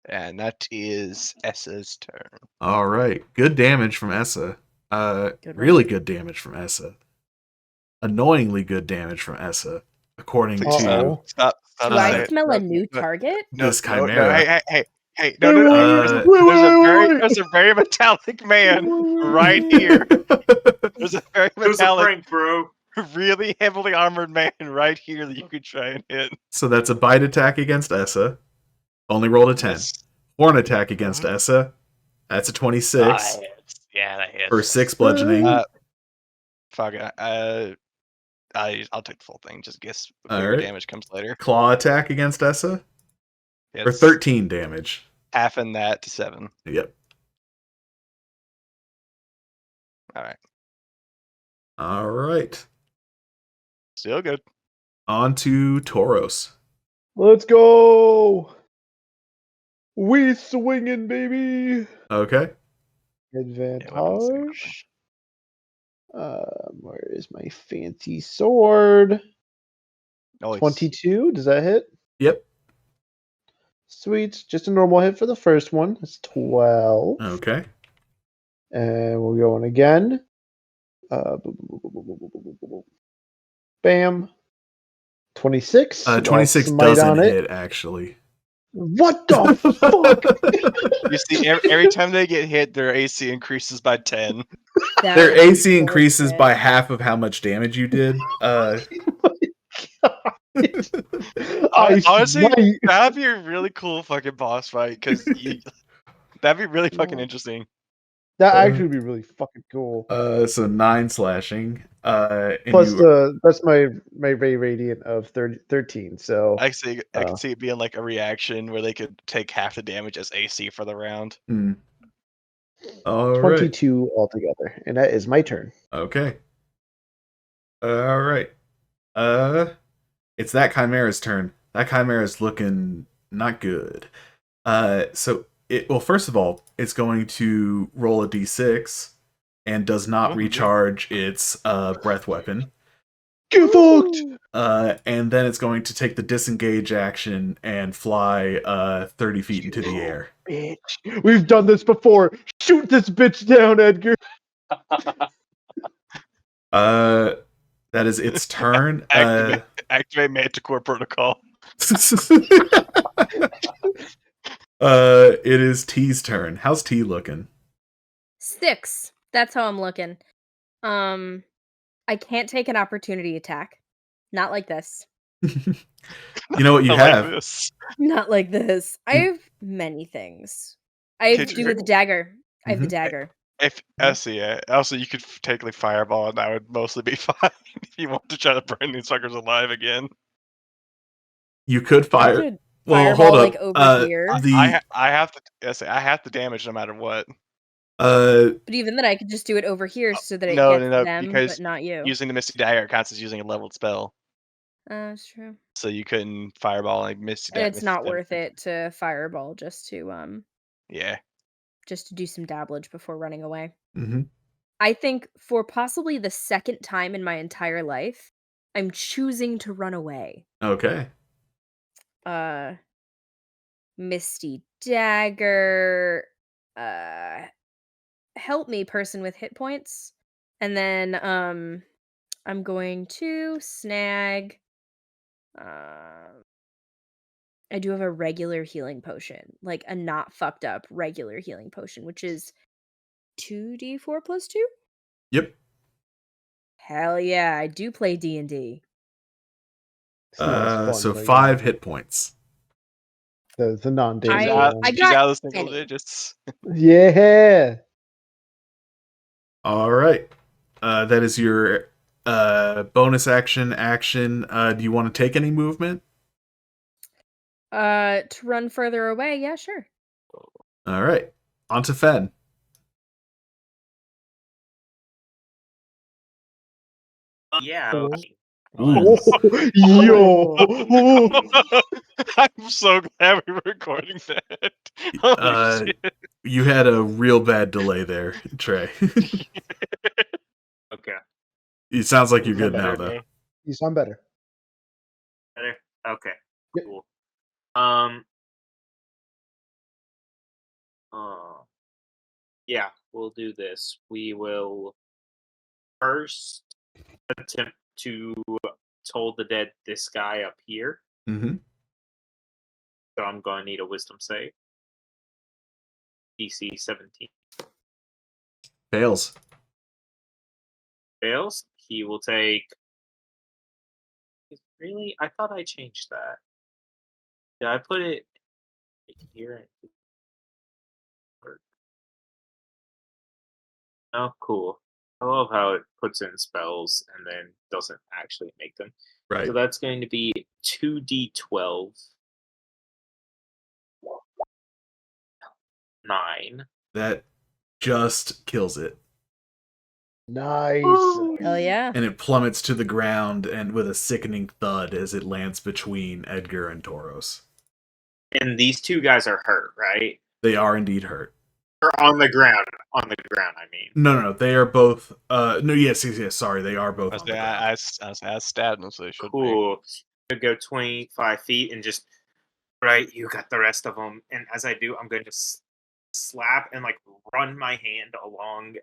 And that is Essa's turn. All right. Good damage from Essa. Good Really good damage from Essa. Annoyingly good damage from Essa, according to Uh-oh. Stop. Do I saying it. smell a No, new no, target? this No, Chimera. hey, no, there's a very metallic man right here. There's a very It was a metallic, prank, bro. really heavily armored man right here that you could try and hit. So that's a bite attack against Essa. Only rolled a 10. Yes. Horn attack against Essa. That's a 26 Yeah, that hits. for 6 bludgeoning. Fuck it. I'll take the full thing. Just guess All bigger right. damage comes later. Claw attack against Essa for It's 13 damage. half in that to 7. Yep. All right. All right. Still good. On to Tauros. Let's go. We swinging, baby. Okay. Advantage. Where is my fancy sword? Nice. 22. Does that hit? Yep. Sweet. Just a normal hit for the first one. It's 12. Okay. And we'll go on again. Bam. 26. 26 Smite doesn't on it. hit, actually. What the fuck? You see, every time they get hit, their AC increases by 10. Their AC increases by half of how much damage you did. Honestly, smite. that'd be a really cool fucking boss fight because that'd be really fucking interesting. That actually would be really fucking cool. So 9 slashing. And Plus that's my Ray Radiant of 13. So I can see it being like a reaction where they could take half the damage as AC for the round. All 22 altogether, and that is my turn. Okay. All right. It's that Chimera's turn. that chimera is looking not good. So first of all, it's going to roll a d6 and does not recharge its breath weapon. Get fucked! And then it's going to take the disengage action and fly 30 feet into the air. Bitch. We've done this before. Shoot this bitch down, Edgar. That is its turn. Activate Manticore Protocol. It is T's turn. How's T looking? 6. That's how I'm looking. I can't take an opportunity attack. Not like this. You know what you have? Like this. Not like this. I have many things. I do with the dagger. I have the dagger. If also you could technically fireball, and that would mostly be fine if you want to try to burn these suckers alive again. You could fire. Well, fireball, hold up. like, over here. I have to damage no matter what. But even then, I could just do it over here so that it gets them, because but not you. Using the Misty Dagger counts as using a leveled spell. That's true. So you couldn't fireball like Misty Dagger. It's not worth it to fireball just to Yeah. Just to do some dabblage before running away. Mm-hmm. I think for possibly the second time in my entire life, I'm choosing to run away. Okay. Misty Dagger, help me, person with hit points. And then I'm going to snag I do have a regular healing potion, like a not fucked up regular healing potion, which is 2d4 plus 2? Yep. Hell yeah, I do play D&D. So 5 hit points. It's a non-danger. She's got out of the single any. digits. Yeah. All right. That is your bonus action. Do you want to take any movement? To run further away, yeah, sure. All right. On to Fen. Yeah. Ooh. Yo. I'm so glad we were recording that. Holy shit. You had a real bad delay there, Trey. Okay. It sounds like you're good now, though. You sound better. Better? Okay. Yep. Cool. Yeah, we'll do this. We will first attempt to toll the dead this guy up here. Mm-hmm. So I'm going to need a wisdom save. DC 17. Fails. Fails. He will take... Really? I thought I changed that. Did I put it here? Oh, cool. I love how it puts in spells and then doesn't actually make them. Right. So that's going to be 2d12. 9. That just kills it. Nice. Hell yeah. And it plummets to the ground and with a sickening thud as it lands between Edgar and Tauros. And these two guys are hurt, right? They are indeed hurt. Or on the ground. On the ground, I mean. No. They are both... no, yes. Sorry, they are both on the ground. I stabbed them, so they should Cool. I'm going to go 25 feet and just... Right, you got the rest of them. And as I do, I'm going to slap and like run my hand along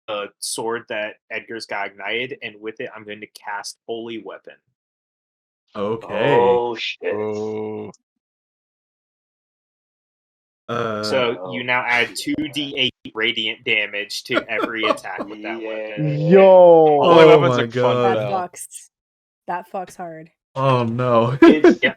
the sword that Edgar's got ignited, and with it I'm going to cast Holy Weapon. Okay. Oh shit. Oh. So you now add 2d8 radiant damage to every attack with that weapon. Yo. Holy Oh weapons my are fun, God. though. That fucks hard. Oh no. It's Yeah.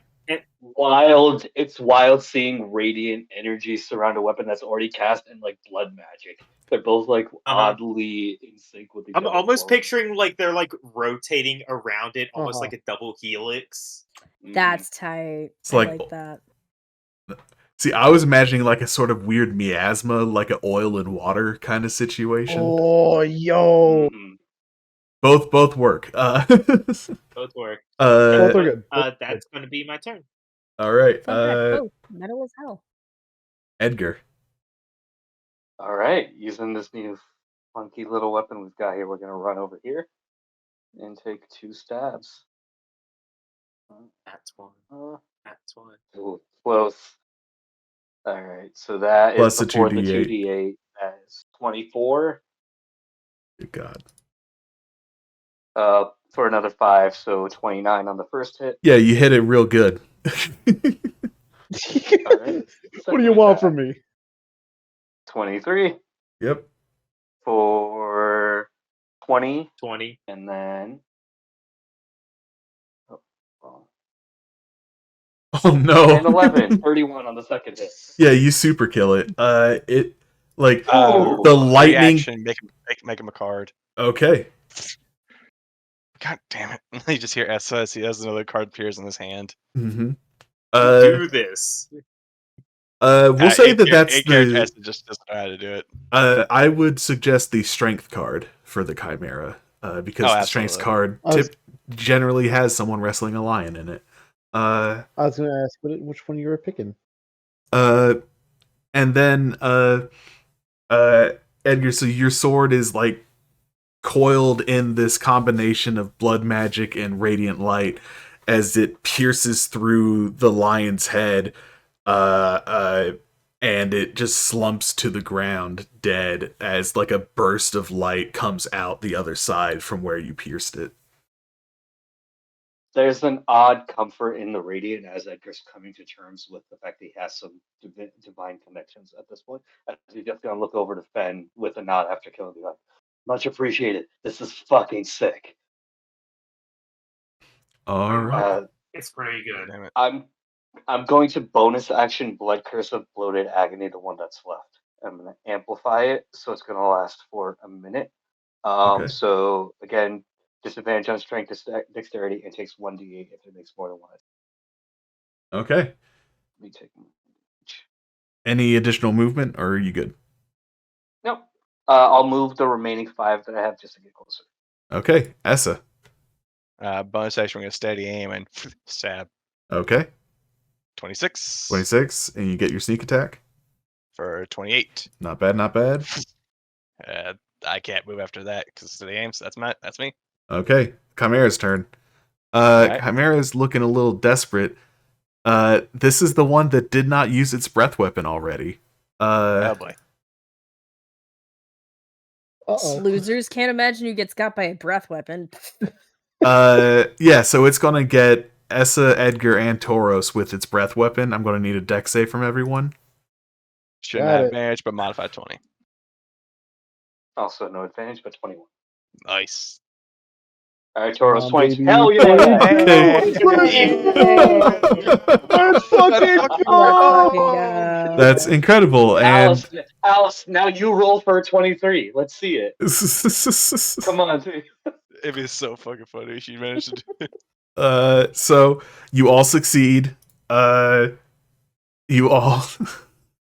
wild. It's wild seeing radiant energy surround a weapon that's already cast and like blood magic. They're both like oddly in sync with each other. I'm almost picturing like they're like rotating around it, almost like a double helix. That's tight. It's I like that. See, I was imagining like a sort of weird miasma, like an oil and water kind of situation. Oh, yo. Both work. Both work. Both are uh, good. That's going to be my turn. all right. Fun fact, both metal as hell. Edgar. All right, using this new funky little weapon we've got here, we're gonna run over here and take 2 stabs. That's one. That's one. Ooh, close. All right, so that Plus is the before the 2d8. 2d8. That is 24. Good God. For another 5, so 29 on the first hit. Yeah, you hit it real good. All right. What do you want from me? 23 Yep. for 20, 20. and then oh, Oh no. and 11, 31 on the second hit. Yeah, you super kill it. It like Ooh. the lightning. Reaction, make him a card. Okay. God damn it! You just hear SS. He has another card appears in his hand. Mm-hmm. Do this. We'll say that that's S just doesn't know how to do it. I would suggest the strength card for the Chimera, because the strength card generally has someone wrestling a lion in it. I was going to ask which one you were picking. And then Edgar, so your sword is like coiled in this combination of blood magic and radiant light as it pierces through the lion's head, and it just slumps to the ground dead as like a burst of light comes out the other side from where you pierced it. There's an odd comfort in the Radiant as Edgar's coming to terms with the fact that he has some divine connections at this point. As he's just gonna look over to Fen with a nod after killing the guy. Much appreciated. This is fucking sick. All right. It's pretty good. Damn it. I'm going to bonus action Blood Curse of Bloated Agony, the one that's left. I'm gonna amplify it, so it's gonna last for a minute. Okay. So again, disadvantage on strength, dexterity, and takes 1d8 if it makes more than one. Okay. Let me take. Any additional movement, or are you good? Nope. I'll move the remaining 5 that I have just to get closer. Okay, Essa. Bonus action, we're gonna steady aim and stab. Okay. 26. 26, and you get your sneak attack. For 28. Not bad, not bad. I can't move after that because of the aim, so that's me. Okay, Chimera's turn. Right. Chimera's looking a little desperate. This is the one that did not use its breath weapon already. Oh boy. Losers can't imagine who gets got by a breath weapon. Yeah, so it's gonna get Essa, Edgar, and Tauros with its breath weapon. I'm gonna need a dex save from everyone. Shouldn't have advantage, but modified 20. Also no advantage, but 21. Nice. All right, Tauros, 20. Baby. Hell yeah! Let's fucking go! That's incredible. And Alice, now you roll for a 23. Let's see it. Come on, dude. It'd be so fucking funny if she managed to do it. So you all succeed. You all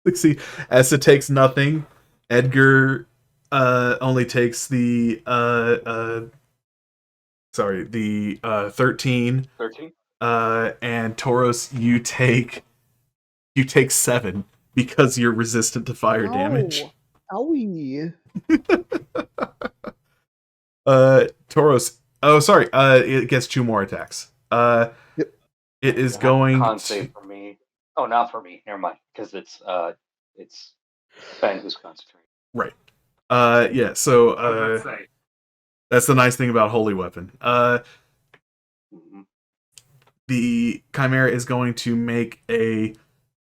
succeed. Essa takes nothing. Edgar only takes the 13. 13. And Tauros, you take 7 because you're resistant to fire damage. Owie. Tauros. Oh, sorry. It gets 2 more attacks. It is going. Con save for me. Oh, not for me. Never mind, because it's Ben who's concentrating. Right. Yeah. So that's the nice thing about Holy Weapon. The Chimera is going to make a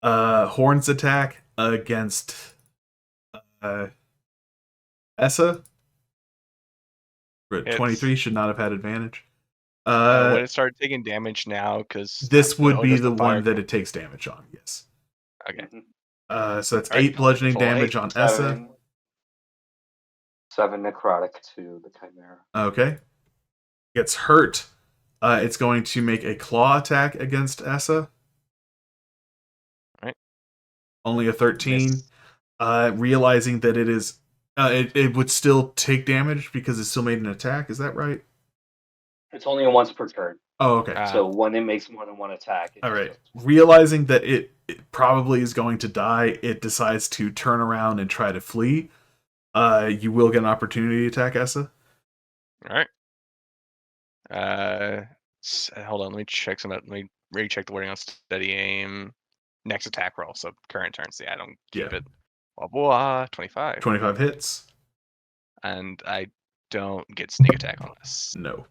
horns attack against Essa. 23 should not have had advantage. When it started taking damage now, because this would be the one that it takes damage on. Yes. Okay. So that's 8 bludgeoning damage on Essa. 7 necrotic to the Chimera. Okay. Gets hurt. It's going to make a claw attack against Essa. Right. Only a 13. Realizing that it is It would still take damage because it still made an attack. Is that right? It's only once per turn. Oh, okay. So when it makes more than one attack, it All just right. goes. Realizing that it probably is going to die, it decides to turn around and try to flee. You will get an opportunity attack, Essa. All right. Hold on. Let me check some. Let me recheck the wording on steady aim. Next attack roll. So current turn. See, I don't keep Yeah. it. Blah, blah, 25. 25 hits. And I don't get sneak attack on this. No.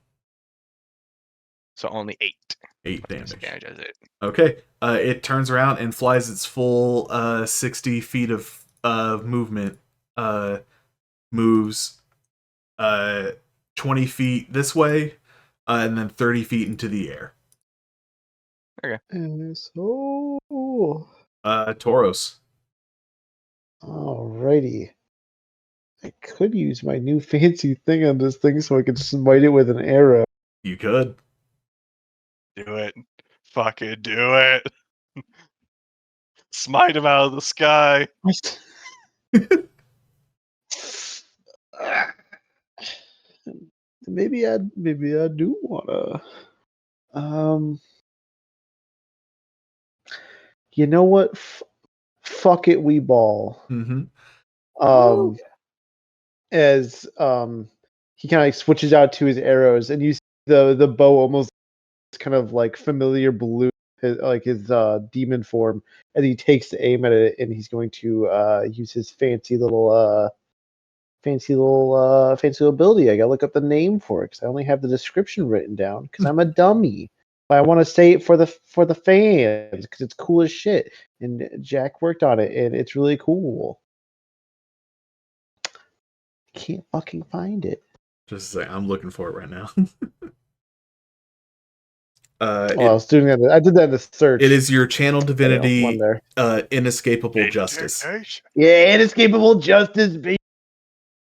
So only 8. 8 damage. Disadvantage as it. Okay. It turns around and flies its full 60 feet of movement. Moves 20 feet this way, and then 30 feet into the air. Okay. So, Tauros. alrighty. I could use my new fancy thing on this thing so I could smite it with an arrow. You could. Do it. Fucking do it. Smite him out of the sky. Maybe I do wanna. You know what? Fuck it, we ball. Mm-hmm. As he kind of like switches out to his arrows, and you see the bow almost kind of like familiar blue, his demon form, and he takes the aim at it, and he's going to use his fancy little ability. I gotta look up the name for it because I only have the description written down because I'm a dummy. But I want to say it for the fans because it's cool as shit, and Jack worked on it, and it's really cool. Can't fucking find it. Just say I'm looking for it right now. I was doing that. I did that in the search. It is your channel divinity, One there. inescapable justice. Yeah, inescapable justice, baby.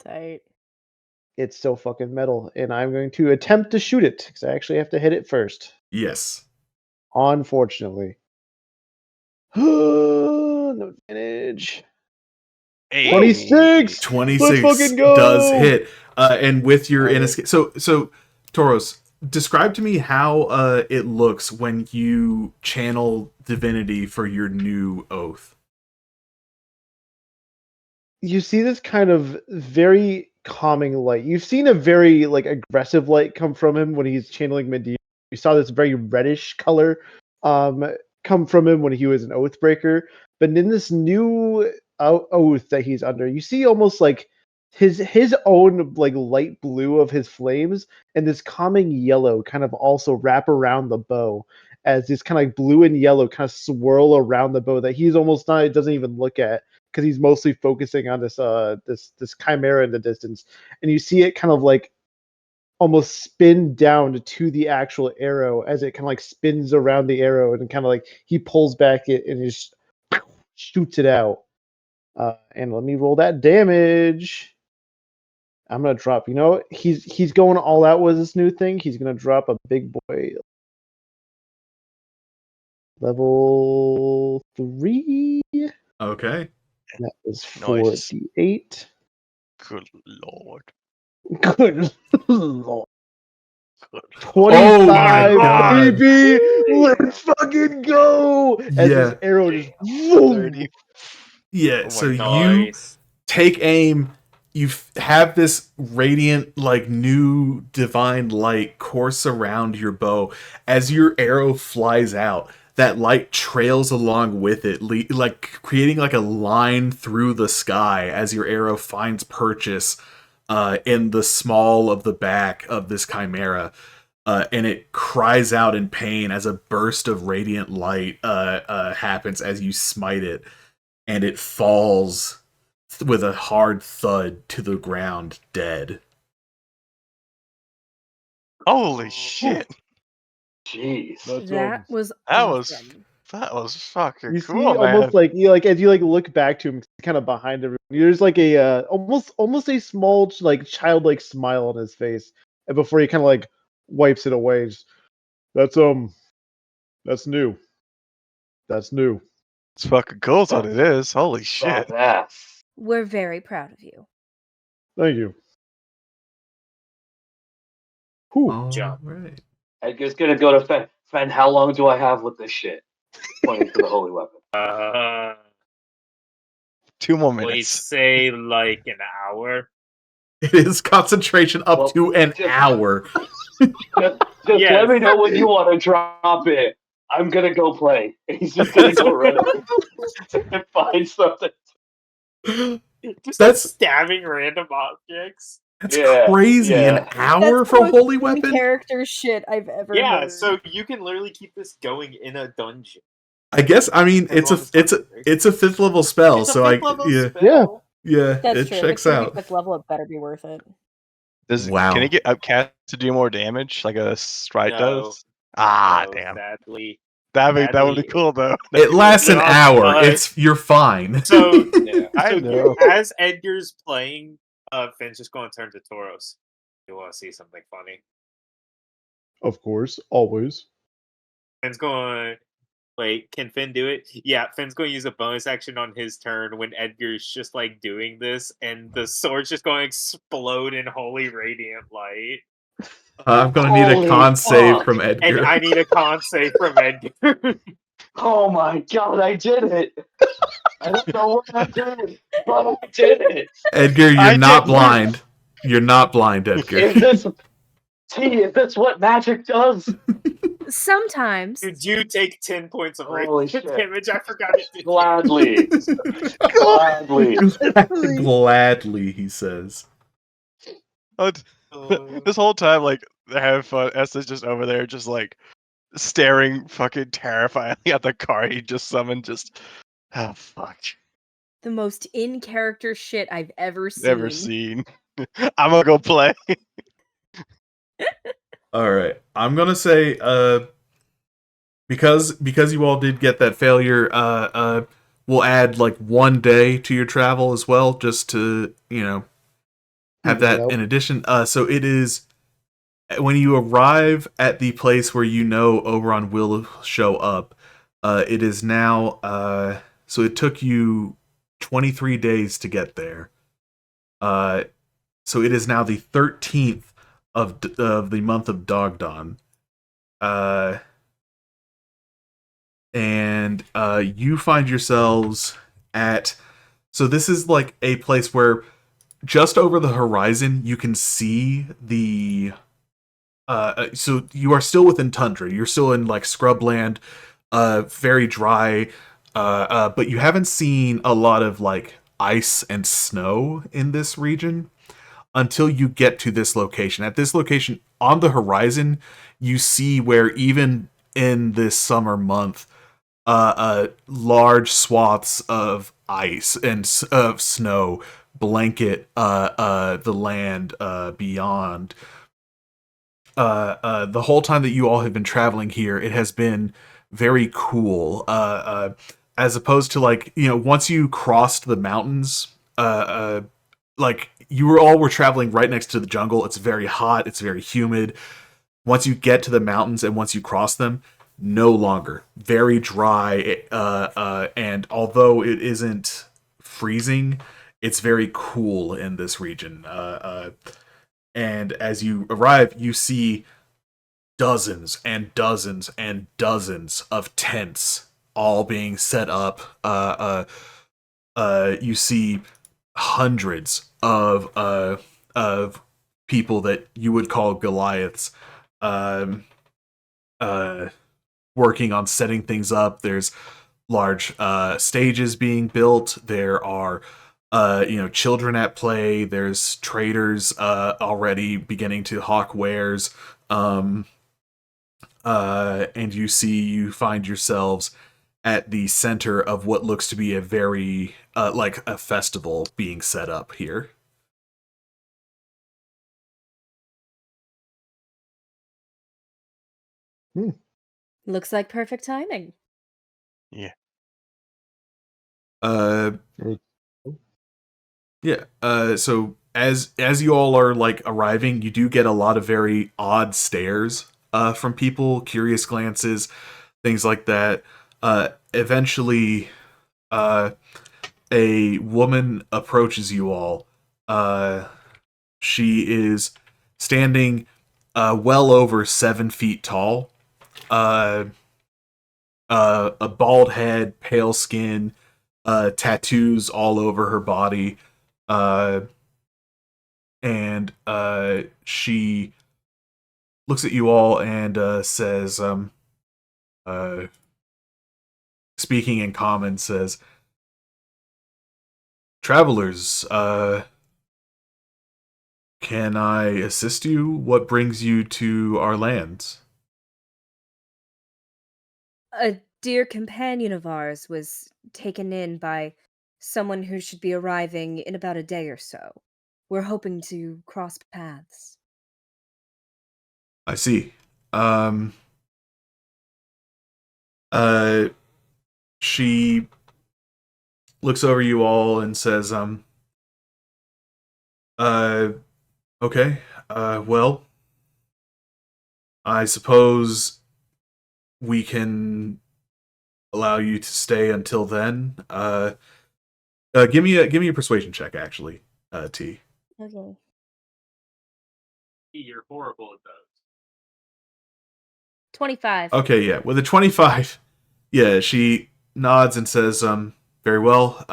Tight. It's so fucking metal, and I'm going to attempt to shoot it because I actually have to hit it first. Yes. Unfortunately. No advantage. Hey. 26. 26 Let's fucking go. does hit. And with your inescape, so Tauros, describe to me how it looks when you channel divinity for your new oath. You see this kind of very calming light. You've seen a very like aggressive light come from him when he's channeling Medea. You saw this very reddish color come from him when he was an Oathbreaker. But in this new oath that he's under, you see almost like his own like light blue of his flames and this calming yellow kind of also wrap around the bow as this kind of like blue and yellow kind of swirl around the bow that he's almost not doesn't even look at because he's mostly focusing on this this chimera in the distance, and you see it kind of like almost spin down to the actual arrow as it kind of like spins around the arrow and kind of like he pulls back it and just shoots it out. And let me roll that damage. I'm gonna drop. You know, he's going all out with this new thing. He's gonna drop a big boy. Level 3. Okay. That is Nice. 4d8. Good lord. Good lord. Good. 25, God. baby! Let's fucking go! As this arrow just boom. 30. Yeah, Oh so my you Nice. take aim, you have this radiant, like new divine light course around your bow. As your arrow flies out, that light trails along with it, like creating like a line through the sky as your arrow finds purchase in the small of the back of this chimera. And it cries out in pain as a burst of radiant light happens as you smite it, and it falls with a hard thud to the ground, dead. Holy shit. Jeez. That was That was awesome. that was fucking You cool, see, man. almost like you like as you like look back to him, kind of behind everyone. There's like a almost a small like childlike smile on his face, and before he kind of like wipes it away. That's new. That's new. It's fucking cool is what it is. Holy shit. Badass. We're very proud of you. Thank you. Whew. All Jump. right. Edgar's gonna go to Fen. Fen, how long do I have with this shit? Pointing to the holy weapon. 2 more We minutes. say like an hour. It is concentration up Well, to an just- hour. Just Yes. let me know when you want to drop it. I'm gonna go play. He's just gonna go run over and find something. Just That's- stabbing random objects. That's Yeah, crazy. yeah. An hour That's for the a holy most weapon? character shit I've ever Yeah, heard. so you can literally keep this going in a dungeon. I guess. I mean, As long as it's a 5th level spell. It's a So fifth level yeah, spell. yeah, That's it true. checks If it's out. 5th level, it better be worth it. Wow. Can he get upcast to do more damage like a stride No. does? Ah, No, damn. Sadly. That would be Sadly, cool though. It lasts an No, hour. but- You're fine. So, Yeah. I so know. as Edgar's playing, Finn's just going to turn to Tauros. You want to see something funny? Of course, always. Finn's going. Wait, can Finn do it? Yeah, Finn's going to use a bonus action on his turn when Edgar's just like doing this, and the sword's just going to explode in holy radiant light. I'm gonna need a Holy con save fuck. from And Edgar. I need a con save from Edgar. Oh my god, I did it! I don't know what I did, but I did it! Edgar, you're I not did- blind. You're not blind, Edgar. Is this what magic does? Sometimes. Did you take 10 points of Holy radiant shit. damage? I forgot it. Did. Gladly. Gladly. Gladly, he says. This whole time, like, they're having fun. Essa's just over there, just like staring fucking terrifyingly at the card he just summoned. Just, oh fuck, The most in character shit I've ever seen. never seen. I'm gonna go play. All right, I'm gonna say, because you all did get that failure, we'll add like 1 day to your travel as well, just to have that in addition. So it is when you arrive at the place where Oberon will show up. It is now. So it took you 23 days to get there. So it is now the 13th of the month of Dogdawn. And you find yourselves at. So this is like a place where just over the horizon you can see the. So you are still within tundra. You're still in like scrubland, very dry. But you haven't seen a lot of like ice and snow in this region until you get to this location. At this location on the horizon, you see where even in this summer month, large swaths of ice and of snow blanket the land beyond. The whole time that you all have been traveling here, it has been very cool. As opposed to like, once you crossed the mountains, like you all were traveling right next to the jungle. It's very hot. It's very humid. Once you get to the mountains and once you cross them, no longer. Very dry. And although it isn't freezing, it's very cool in this region. And as you arrive, you see dozens and dozens and dozens of tents all being set up. You see hundreds of people that you would call Goliaths, working on setting things up. There's large stages being built. There are children at play. There's traders already beginning to hawk wares. And you find yourselves at the center of what looks to be a very like a festival being set up here. Looks like perfect timing. Yeah. Yeah. So as you all are like arriving, you do get a lot of very odd stares from people, curious glances, things like that. Eventually, a woman approaches you all. She is standing well over 7 feet tall. A bald head, pale skin, tattoos all over her body, and she looks at you all and says, speaking in common, says, "Travelers, can I assist you? What brings you to our lands?" A dear companion of ours was taken in by someone who should be arriving in about a day or so. We're hoping to cross paths. I see. Um, uh, she looks over you all and says, uh, okay, well, I suppose we can allow you to stay until then. Give me a persuasion check, actually, T. Okay. You're horrible at those. 25. Okay, yeah, with a 25, yeah, she nods and says, very well,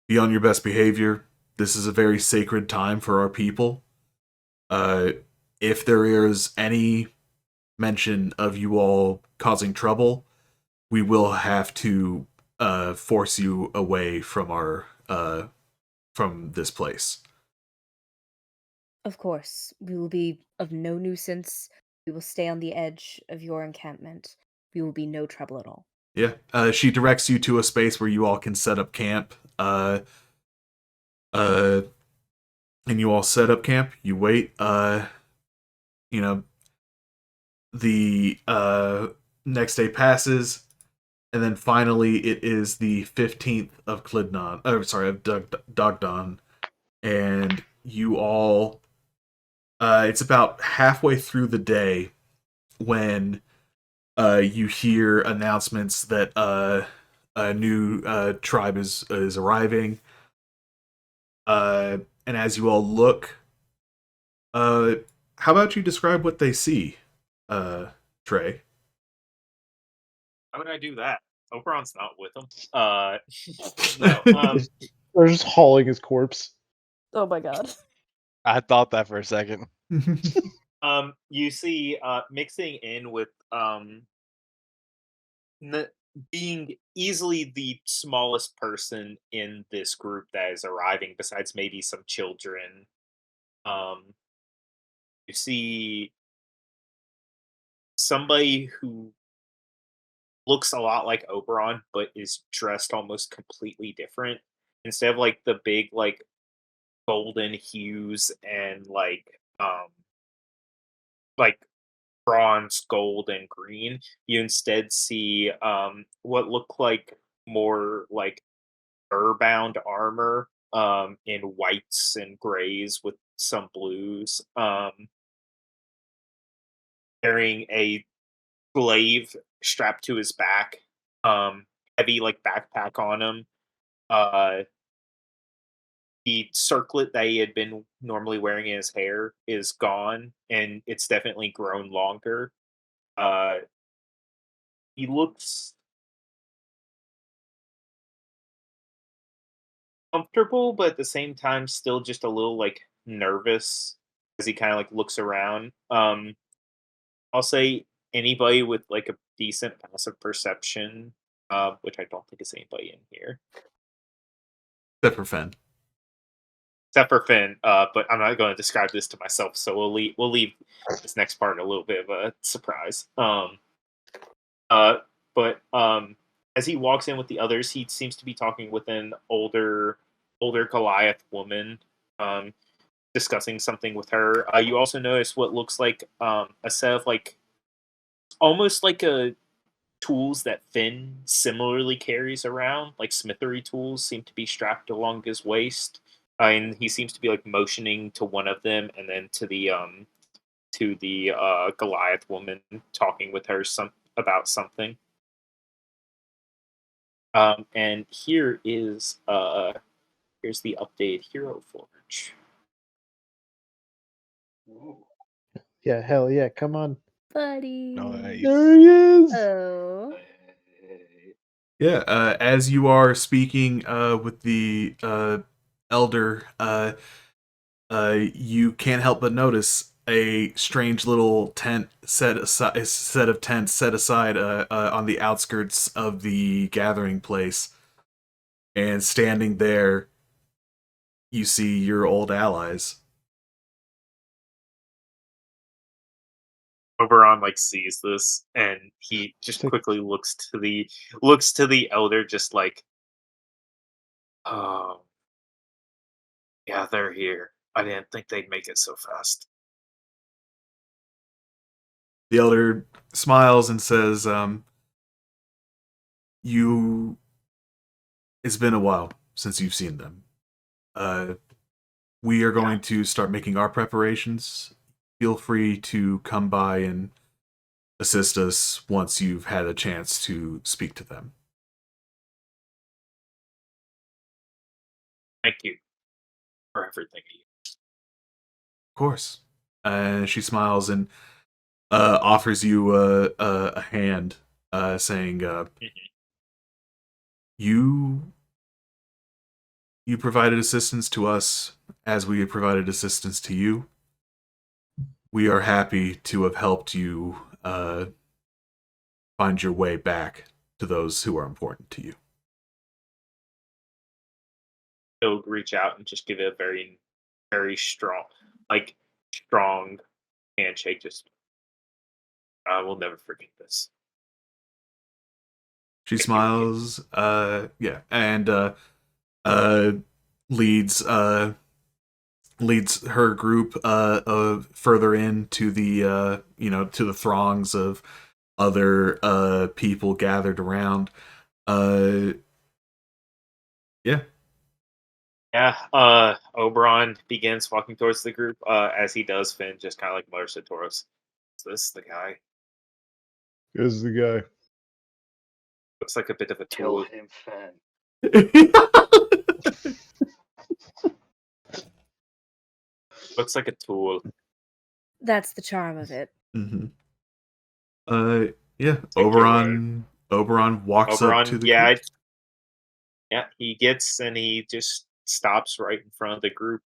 be on your best behavior. This is a very sacred time for our people. Uh, if there is any mention of you all causing trouble, we will have to force you away from this place. Of course, we will be of no nuisance. We will stay on the edge of your encampment. We will be no trouble at all. Yeah. She directs you to a space where you all can set up camp. Uh, and you all set up camp. You wait. You know, the next day passes, and then finally it is the 15th of Klidnon. Oh, sorry, of Dogdon, and you all. It's about halfway through the day when you hear announcements that a new tribe is arriving. And as you all look, uh, how about you describe what they see, Trey? How would I do that? Oberon's not with him. No. They're just hauling his corpse. Oh my god. I thought that for a second. You see, mixing in with being easily the smallest person in this group that is arriving, besides maybe some children. Um, you see somebody who looks a lot like Oberon, but is dressed almost completely different. Instead of like the big like golden hues and like bronze, gold, and green, you instead see what look like more like fur-bound armor in whites and grays with some blues, carrying a glaive strapped to his back, heavy like backpack on him. Uh, the circlet that he had been normally wearing in his hair is gone, and it's definitely grown longer. Uh, he looks comfortable, but at the same time, still just a little like nervous as he kind of like looks around. I'll say anybody with like a decent passive perception, which I don't think is anybody in here Except for Fen. except for Finn. But I'm not going to describe this to myself, so we'll leave this next part a little bit of a surprise. Uh, but as he walks in with the others, he seems to be talking with an older Goliath woman, um, discussing something with her. You also notice what looks like a set of like almost like a tools that Finn similarly carries around, like smithery tools, seem to be strapped along his waist. And he seems to be like motioning to one of them, and then to the Goliath woman, talking with her about something. And here's the updated hero forge. approach. Yeah, hell yeah, come on. Buddy. Nice. There he is. Oh. Yeah, as you are speaking with the elder, you can't help but notice a strange little tent set of tents set aside on the outskirts of the gathering place, and standing there, you see your old allies. Oberon sees this and he just Take- quickly looks to the elder, just like, oh yeah, they're here. I didn't think they'd make it so fast. The elder smiles and says, "You. It's been a while since you've seen them. We are going to start making our preparations. Feel free to come by and assist us once you've had a chance to speak to them." Thank you for everything. Of course. She smiles and offers you a hand, saying, "You you provided assistance to us as we have provided assistance to you. We are happy to have helped you find your way back to those who are important to you." He'll reach out and just give it a very, very strong handshake. Just, I will never forget this. She Thank you again. smiles, yeah, and leads leads her group further into the to the throngs of other people gathered around. Yeah. Yeah, Oberon begins walking towards the group. As he does, Finn just kind of mutters to Tauros, "Is this the guy? This is the guy. Looks like a bit of a Kill tool." him, Finn. Looks like a tool. That's the charm of it. Mm-hmm. Yeah. Take your word. Oberon walks up to Oberon, the yeah, group. yeah, he gets and he just stops right in front of the group.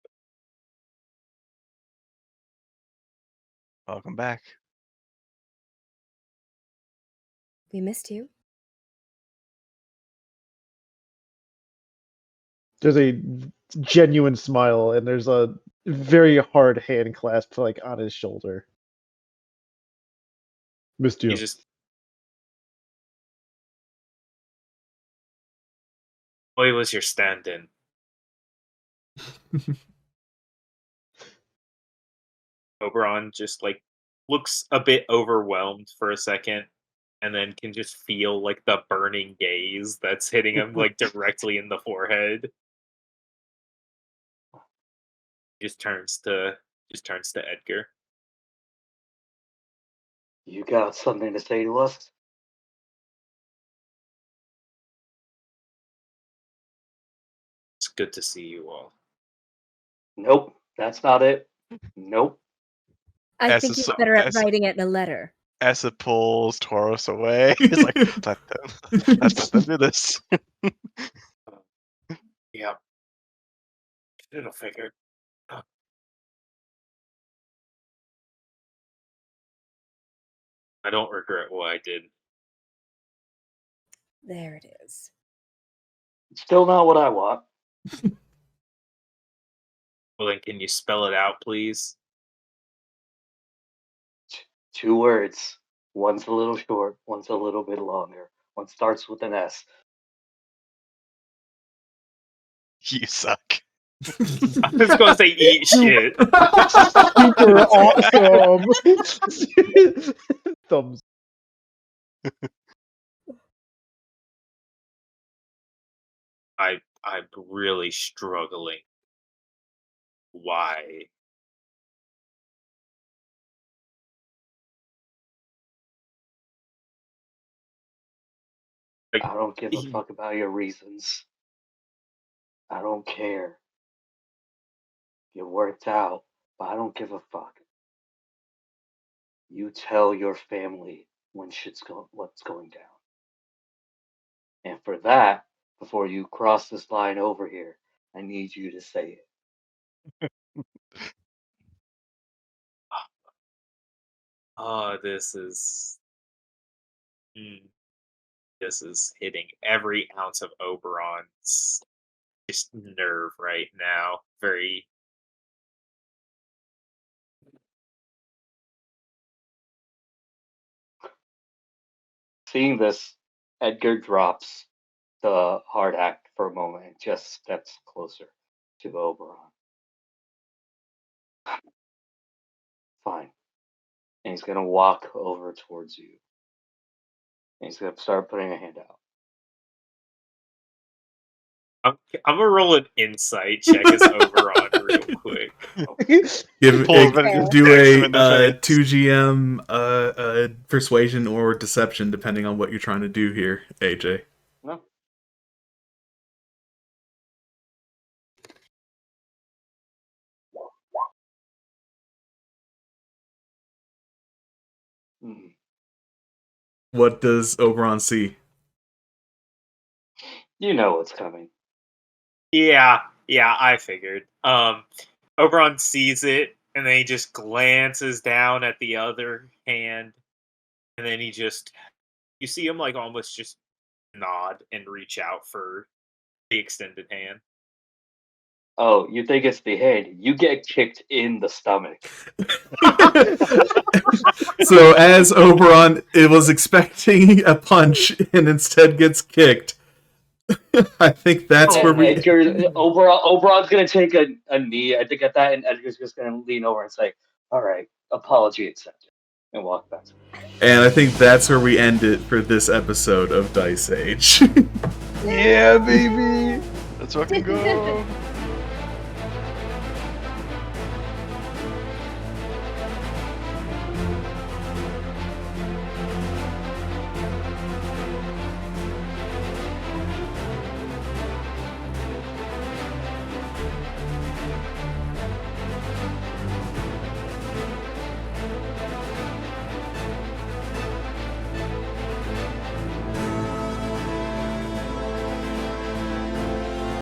Welcome back. We missed you. There's a genuine smile, and there's a very hard hand clasp on his shoulder. Missed you. He just, boy, was your stand-in. Oberon just looks a bit overwhelmed for a second, and then can just feel the burning gaze that's hitting him directly in the forehead. Just turns to Edgar. You got something to say to us? It's good to see you all. Nope, that's not it. Nope. I As think a he's so- better at as- writing it in a letter. Essa pulls Tauros away. He's like, let's do this. Yeah. It'll figure. I don't regret what I did. There it is. Still not what I want. Well, then, can you spell it out, please? 2 words. One's a little short, one's a little bit longer. One starts with an S. You suck. I was going to say eat shit. Super awesome. Thumbs. I'm really struggling. Why? I don't give a fuck about your reasons. I don't care. It worked out, but I don't give a fuck. You tell your family when what's going down. And for that, before you cross this line over here, I need you to say it. Oh, this is hitting every ounce of Oberon's just nerve right now. Very. Seeing this, Edgar drops the hard act for a moment and just steps closer to Oberon. Fine. And he's gonna walk over towards you. And he's gonna start putting a hand out. I'm gonna roll an insight check as Oberon real quick. Do Pulls back and smacks him in the face. 2 GM persuasion or deception, depending on what you're trying to do here, AJ. No. Mm. What does Oberon see? You know what's coming. Yeah, I figured. Oberon sees it, and then he just glances down at the other hand, and then you see him like almost just nod and reach out for the extended hand. Oh, you think it's the hand? You get kicked in the stomach. So as Oberon was expecting a punch and instead gets kicked, I think that's where we... Oberon's gonna take a knee, I think, at that, and Edgar's just gonna lean over and say, "All right, apology accepted," and walk back. And I think that's where we end it for this episode of Dice Age. Yeah, baby. Let's fucking go.